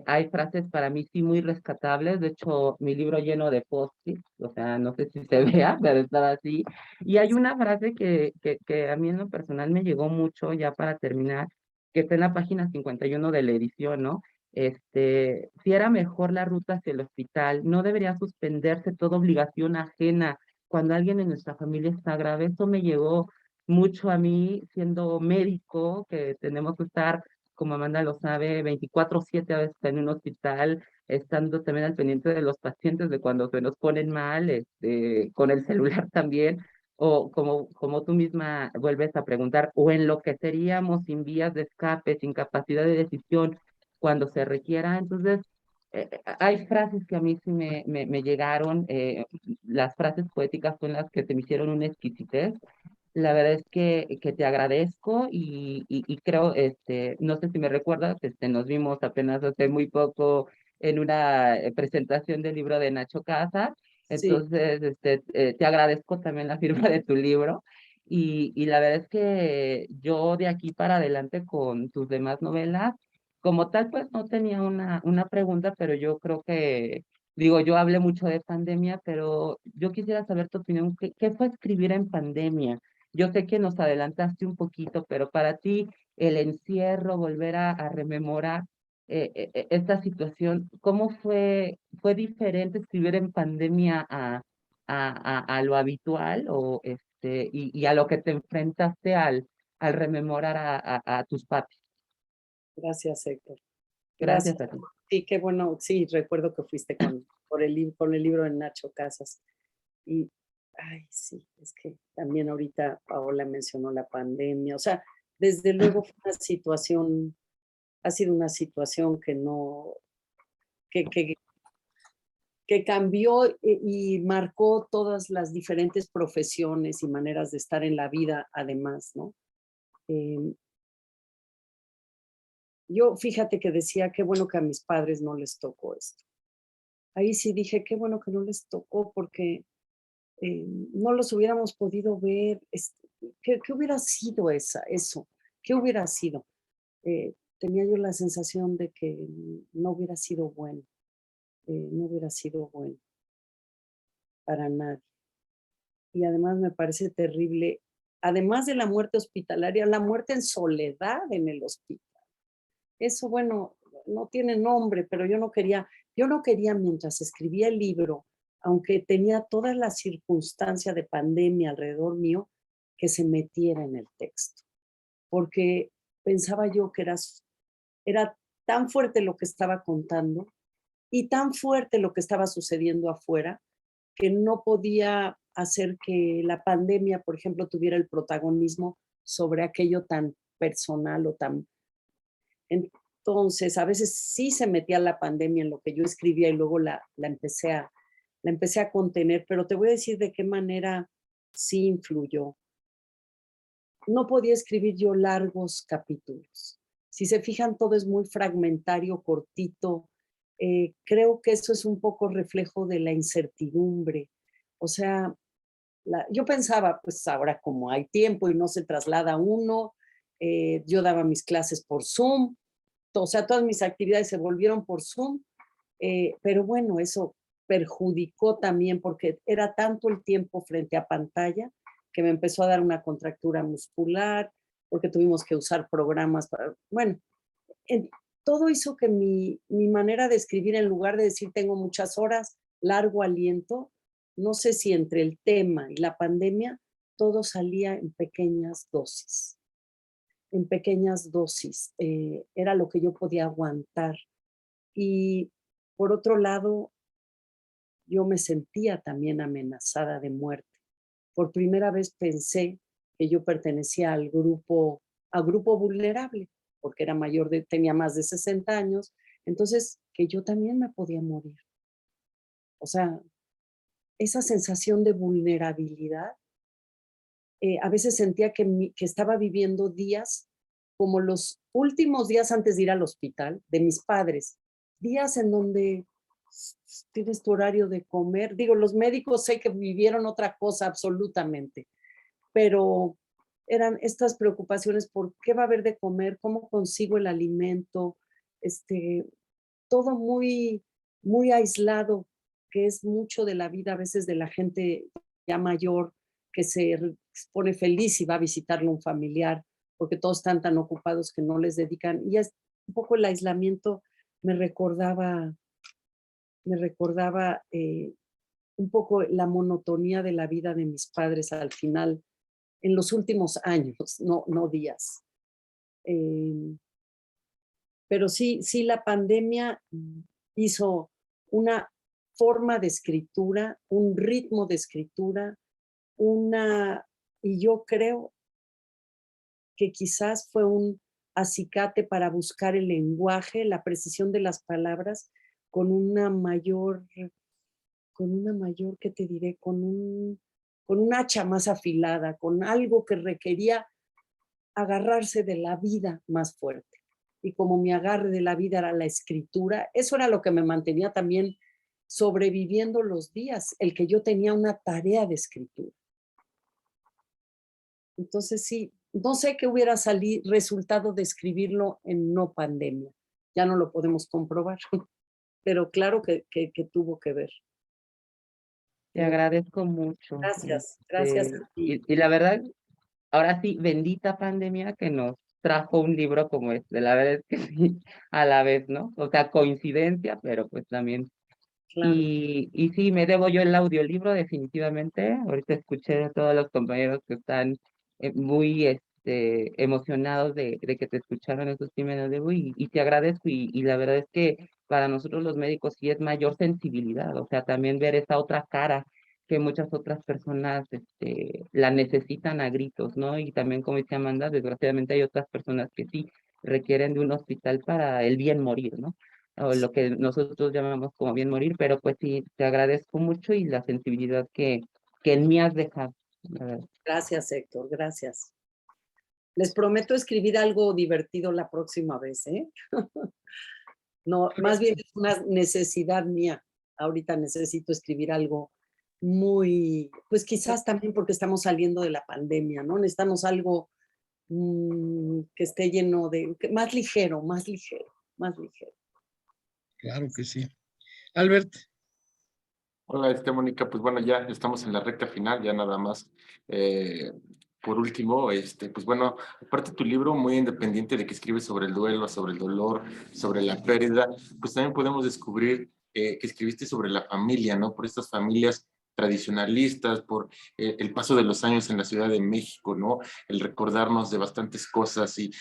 Hay frases para mí sí muy rescatables. De hecho, mi libro lleno de post-its, o sea, no sé si se vea, pero estaba así. Y hay una frase que a mí en lo personal me llegó mucho, ya para terminar, que está en la página 51 de la edición, ¿no? Si era mejor la ruta hacia el hospital, no debería suspenderse toda obligación ajena cuando alguien en nuestra familia está grave. Eso me llegó mucho a mí siendo médico, que tenemos que estar, como Amanda lo sabe, 24/7 a veces en un hospital, estando también al pendiente de los pacientes, de cuando se nos ponen mal, con el celular también, o como tú misma vuelves a preguntar, o enloqueceríamos sin vías de escape, sin capacidad de decisión cuando se requiera. Entonces, hay frases que a mí sí me llegaron, las frases poéticas son las que se me hicieron una exquisitez. La verdad es que te agradezco y creo, no sé si me recuerdas, nos vimos apenas hace muy poco en una presentación del libro de Nacho Casas. Sí, Entonces, te agradezco también la firma de tu libro y la verdad es que yo de aquí para adelante con tus demás novelas, como tal, pues no tenía una pregunta, pero yo creo que, digo, yo hablé mucho de pandemia, pero yo quisiera saber tu opinión. ¿Qué fue escribir en pandemia? Yo sé que nos adelantaste un poquito, pero para ti el encierro, volver a rememorar esta situación, ¿cómo fue diferente escribir en pandemia a lo habitual y a lo que te enfrentaste al rememorar a tus papis? gracias, Héctor. Gracias Gracias. a ti. Sí, qué bueno. Sí, recuerdo que fuiste con el libro de Nacho Casas. Y Ay, sí, es que también ahorita Paola mencionó la pandemia, o sea, desde luego fue una situación, ha sido una situación que no, que, que, que cambió y marcó todas las diferentes profesiones y maneras de estar en la vida, además, ¿no? Yo, fíjate que decía, qué bueno que a mis padres no les tocó esto. Ahí sí dije, qué bueno que no les tocó porque no los hubiéramos podido ver. ¿Qué hubiera sido eso? ¿Qué hubiera sido? Tenía yo la sensación de que no hubiera sido bueno, no hubiera sido bueno para nadie. Y además me parece terrible, además de la muerte hospitalaria, la muerte en soledad en el hospital. Eso, bueno, no tiene nombre, pero yo no quería mientras escribía el libro, aunque tenía toda la circunstancia de pandemia alrededor mío, que se metiera en el texto, porque pensaba yo que era tan fuerte lo que estaba contando y tan fuerte lo que estaba sucediendo afuera, que no podía hacer que la pandemia, por ejemplo, tuviera el protagonismo sobre aquello tan personal o tan... Entonces, a veces sí se metía la pandemia en lo que yo escribía y luego la empecé a contener, pero te voy a decir de qué manera sí influyó. No podía escribir yo largos capítulos. Si se fijan, todo es muy fragmentario, cortito. Creo que eso es un poco reflejo de la incertidumbre. O sea, yo pensaba, pues ahora como hay tiempo y no se traslada uno, yo daba mis clases por Zoom, o sea, todas mis actividades se volvieron por Zoom, pero bueno, eso perjudicó también porque era tanto el tiempo frente a pantalla que me empezó a dar una contractura muscular, porque tuvimos que usar programas para, bueno, en, todo hizo que mi manera de escribir, en lugar de decir tengo muchas horas, largo aliento, no sé si entre el tema y la pandemia, todo salía en pequeñas dosis. En pequeñas dosis. Era lo que yo podía aguantar. Y por otro lado, yo me sentía también amenazada de muerte. Por primera vez pensé que yo pertenecía al grupo vulnerable, porque era tenía más de 60 años, entonces que yo también me podía morir. O sea, esa sensación de vulnerabilidad, a veces sentía que estaba viviendo días como los últimos días antes de ir al hospital de mis padres, días en donde tienes tu horario de comer. Digo, los médicos sé que vivieron otra cosa absolutamente, pero eran estas preocupaciones por qué va a haber de comer, cómo consigo el alimento, todo muy, muy aislado, que es mucho de la vida a veces de la gente ya mayor que se pone feliz y va a visitarle un familiar, porque todos están tan ocupados que no les dedican. Y es un poco el aislamiento me recordaba un poco la monotonía de la vida de mis padres al final, en los últimos años, no días. Pero sí, la pandemia hizo una forma de escritura, un ritmo de escritura, y yo creo que quizás fue un acicate para buscar el lenguaje, la precisión de las palabras, con una mayor, ¿qué te diré? Con un hacha más afilada, con algo que requería agarrarse de la vida más fuerte. Y como mi agarre de la vida era la escritura, eso era lo que me mantenía también sobreviviendo los días, el que yo tenía una tarea de escritura. Entonces sí, no sé qué hubiera resultado de escribirlo en no pandemia. Ya no lo podemos comprobar, pero claro que tuvo que ver. Te agradezco mucho. Gracias a ti. Y la verdad, ahora sí, bendita pandemia que nos trajo un libro como este. La verdad es que sí, a la vez, ¿no? O sea, coincidencia, pero pues también. Claro. Y sí, me debo yo el audiolibro definitivamente. Ahorita escuché a todos los compañeros que están muy emocionados de que te escucharon esos primeros y te agradezco. Y la verdad es que para nosotros los médicos sí es mayor sensibilidad, o sea, también ver esa otra cara que muchas otras personas la necesitan a gritos, ¿no? Y también, como dice Amanda, desgraciadamente hay otras personas que sí requieren de un hospital para el bien morir, ¿no? O lo que nosotros llamamos como bien morir, pero pues sí, te agradezco mucho y la sensibilidad que en mí has dejado, la verdad. Gracias, Héctor, gracias. Les prometo escribir algo divertido la próxima vez, ¿eh? No, más bien es una necesidad mía. Ahorita necesito escribir algo muy, pues quizás también porque estamos saliendo de la pandemia, ¿no? Necesitamos algo que esté lleno de, más ligero, más ligero, más ligero. Claro que sí. Albert. Hola, Mónica, pues bueno, ya estamos en la recta final, ya nada más. Por último, pues bueno, aparte de tu libro, muy independiente de que escribes sobre el duelo, sobre el dolor, sobre la pérdida, pues también podemos descubrir que escribiste sobre la familia, ¿no? Por estas familias tradicionalistas, por el paso de los años en la Ciudad de México, ¿no? El recordarnos de bastantes cosas y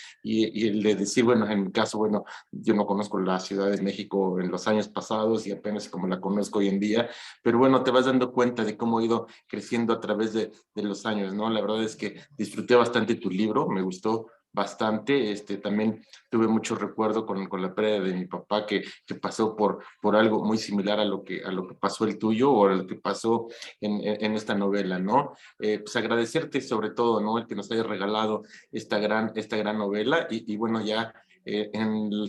el de decir, bueno, en mi caso, bueno, yo no conozco la Ciudad de México en los años pasados y apenas como la conozco hoy en día, pero bueno, te vas dando cuenta de cómo ha ido creciendo a través de los años, ¿no? La verdad es que disfruté bastante tu libro, me gustó bastante, también tuve mucho recuerdo con la pérdida de mi papá que pasó por algo muy similar a lo que pasó el tuyo o a lo que pasó en esta novela, ¿no? Pues agradecerte sobre todo, ¿no? El que nos hayas regalado esta gran novela y bueno, ya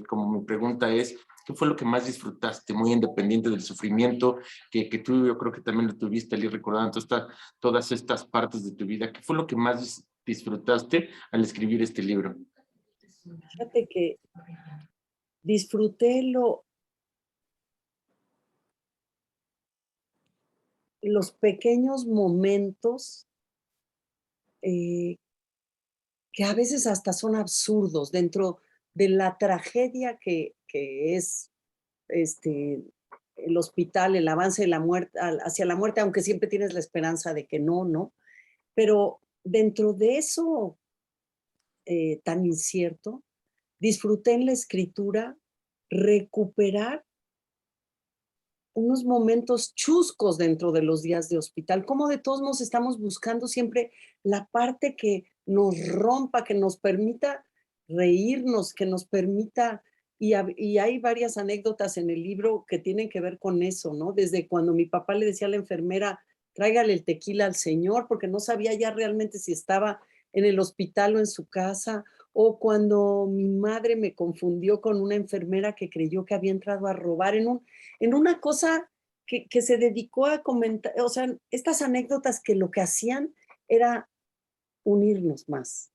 como mi pregunta es, ¿qué fue lo que más disfrutaste, muy independiente del sufrimiento que tú, yo creo que también lo tuviste al ir recordando todas estas partes de tu vida? ¿Qué fue lo que más disfrutaste al escribir este libro? Fíjate que disfruté los pequeños momentos que a veces hasta son absurdos dentro de la tragedia que es el hospital, el avance de la muerte, hacia la muerte, aunque siempre tienes la esperanza de que no, pero dentro de eso tan incierto, disfruté en la escritura recuperar unos momentos chuscos dentro de los días de hospital, como de todos modos estamos buscando siempre la parte que nos rompa, que nos permita reírnos, que nos permita, y hay varias anécdotas en el libro que tienen que ver con eso, ¿no? Desde cuando mi papá le decía a la enfermera, tráigale el tequila al señor, porque no sabía ya realmente si estaba en el hospital o en su casa, o cuando mi madre me confundió con una enfermera que creyó que había entrado a robar en una cosa que se dedicó a comentar, o sea, estas anécdotas que lo que hacían era unirnos más,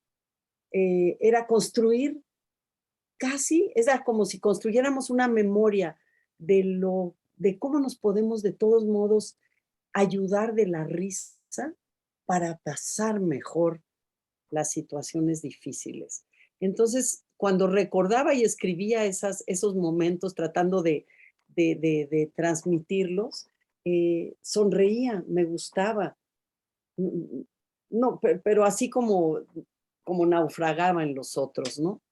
era construir casi, era como si construyéramos una memoria de cómo nos podemos de todos modos ayudar de la risa para pasar mejor las situaciones difíciles. Entonces, cuando recordaba y escribía esos momentos tratando de transmitirlos, sonreía, me gustaba. No, pero así como naufragaba en los otros, ¿no?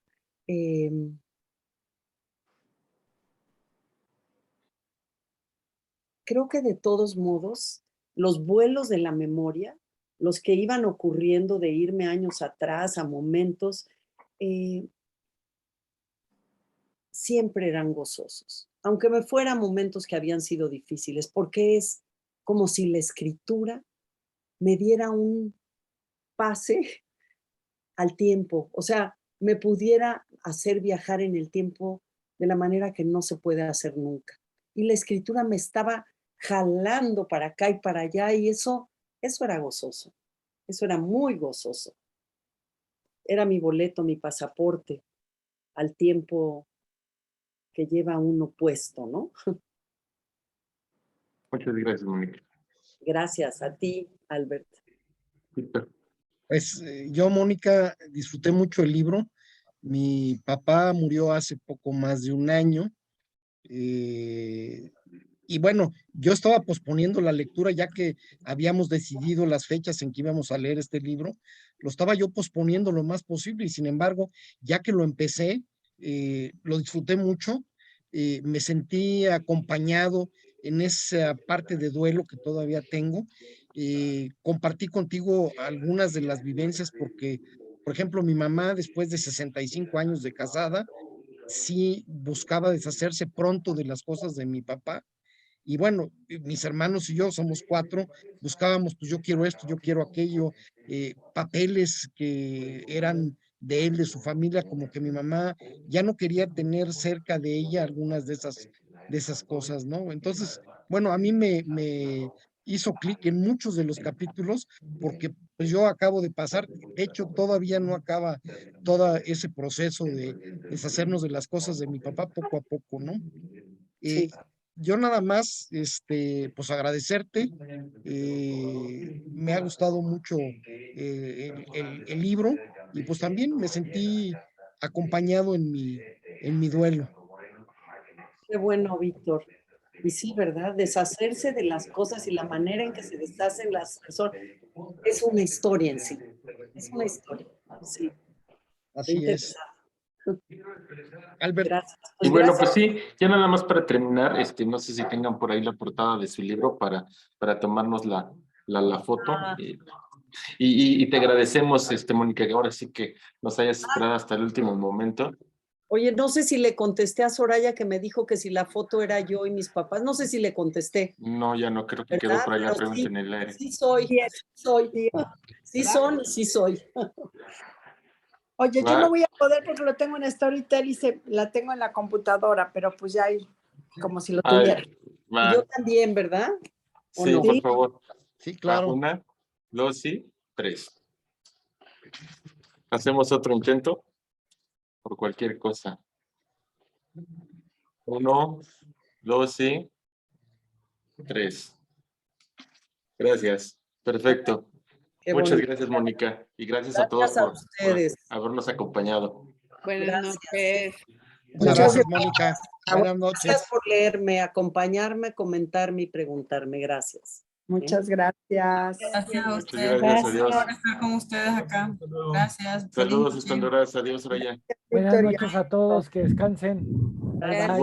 Creo que de todos modos, los vuelos de la memoria, los que iban ocurriendo de irme años atrás a momentos, siempre eran gozosos, aunque me fueran momentos que habían sido difíciles, porque es como si la escritura me diera un pase al tiempo, o sea, me pudiera hacer viajar en el tiempo de la manera que no se puede hacer nunca. Y la escritura me estaba jalando para acá y para allá y eso era gozoso, eso era muy gozoso. Era mi boleto, mi pasaporte al tiempo que lleva uno puesto, ¿no? Muchas gracias, Mónica. Gracias a ti, Albert. Pues yo, Mónica, disfruté mucho el libro. Mi papá murió hace poco más de un año. Y bueno, yo estaba posponiendo la lectura ya que habíamos decidido las fechas en que íbamos a leer este libro. Lo estaba yo posponiendo lo más posible y sin embargo, ya que lo empecé, lo disfruté mucho. Me sentí acompañado en esa parte de duelo que todavía tengo. Compartí contigo algunas de las vivencias porque, por ejemplo, mi mamá, después de 65 años de casada, sí buscaba deshacerse pronto de las cosas de mi papá. Y bueno, mis hermanos y yo somos 4, buscábamos, pues yo quiero esto, yo quiero aquello, papeles que eran de él, de su familia, como que mi mamá ya no quería tener cerca de ella algunas de esas cosas, ¿no? Entonces, bueno, a mí me hizo clic en muchos de los capítulos porque pues yo acabo de pasar, de hecho todavía no acaba todo ese proceso de deshacernos de las cosas de mi papá poco a poco, ¿no? Sí. Yo nada más, pues agradecerte. Me ha gustado mucho el libro y pues también me sentí acompañado en mi duelo. Qué bueno, Víctor. Y sí, ¿verdad? Deshacerse de las cosas y la manera en que se deshacen las personas es una historia en sí. Es una historia. Sí. Qué Así es. interesante. Albert. Gracias. Y Pues bueno, gracias. pues sí, ya nada más para terminar, no sé si tengan por ahí la portada de su libro para tomarnos la foto. Y te agradecemos, Mónica, que ahora sí que nos hayas esperado hasta el último momento. Oye, no sé si le contesté a Soraya que me dijo que si la foto era yo y mis papás. No sé si le contesté. No, ya no, creo que quedó ¿Verdad? por ahí la Pero pregunta sí, en el aire. sí soy, sí soy. Sí son, sí soy. Oye, yo Va. no voy a poder porque lo tengo en Storytel y la tengo en la computadora, pero pues ya hay como si lo Ay, tuviera. va. Y yo también, ¿verdad? ¿O Sí, no? por favor. Sí, Va, claro. 1, 2 y 3. Hacemos otro intento por cualquier cosa. 1, 2 y 3. Gracias. Perfecto. Qué Muchas bonito. gracias, Mónica. Y gracias a todos Gracias a por ustedes. habernos acompañado. Buenas Gracias. noches. Muchas gracias, Mónica. Buenas Gracias noches. por leerme, acompañarme, comentarme y preguntarme. Gracias. Muchas gracias. Gracias a Muchas ustedes. gracias. Adiós. Por estar con ustedes acá. Gracias. Feliz Saludos noche. hasta Honduras. Adiós, Soraya. Buenas Victoria. noches a todos, que descansen. Bye, bye.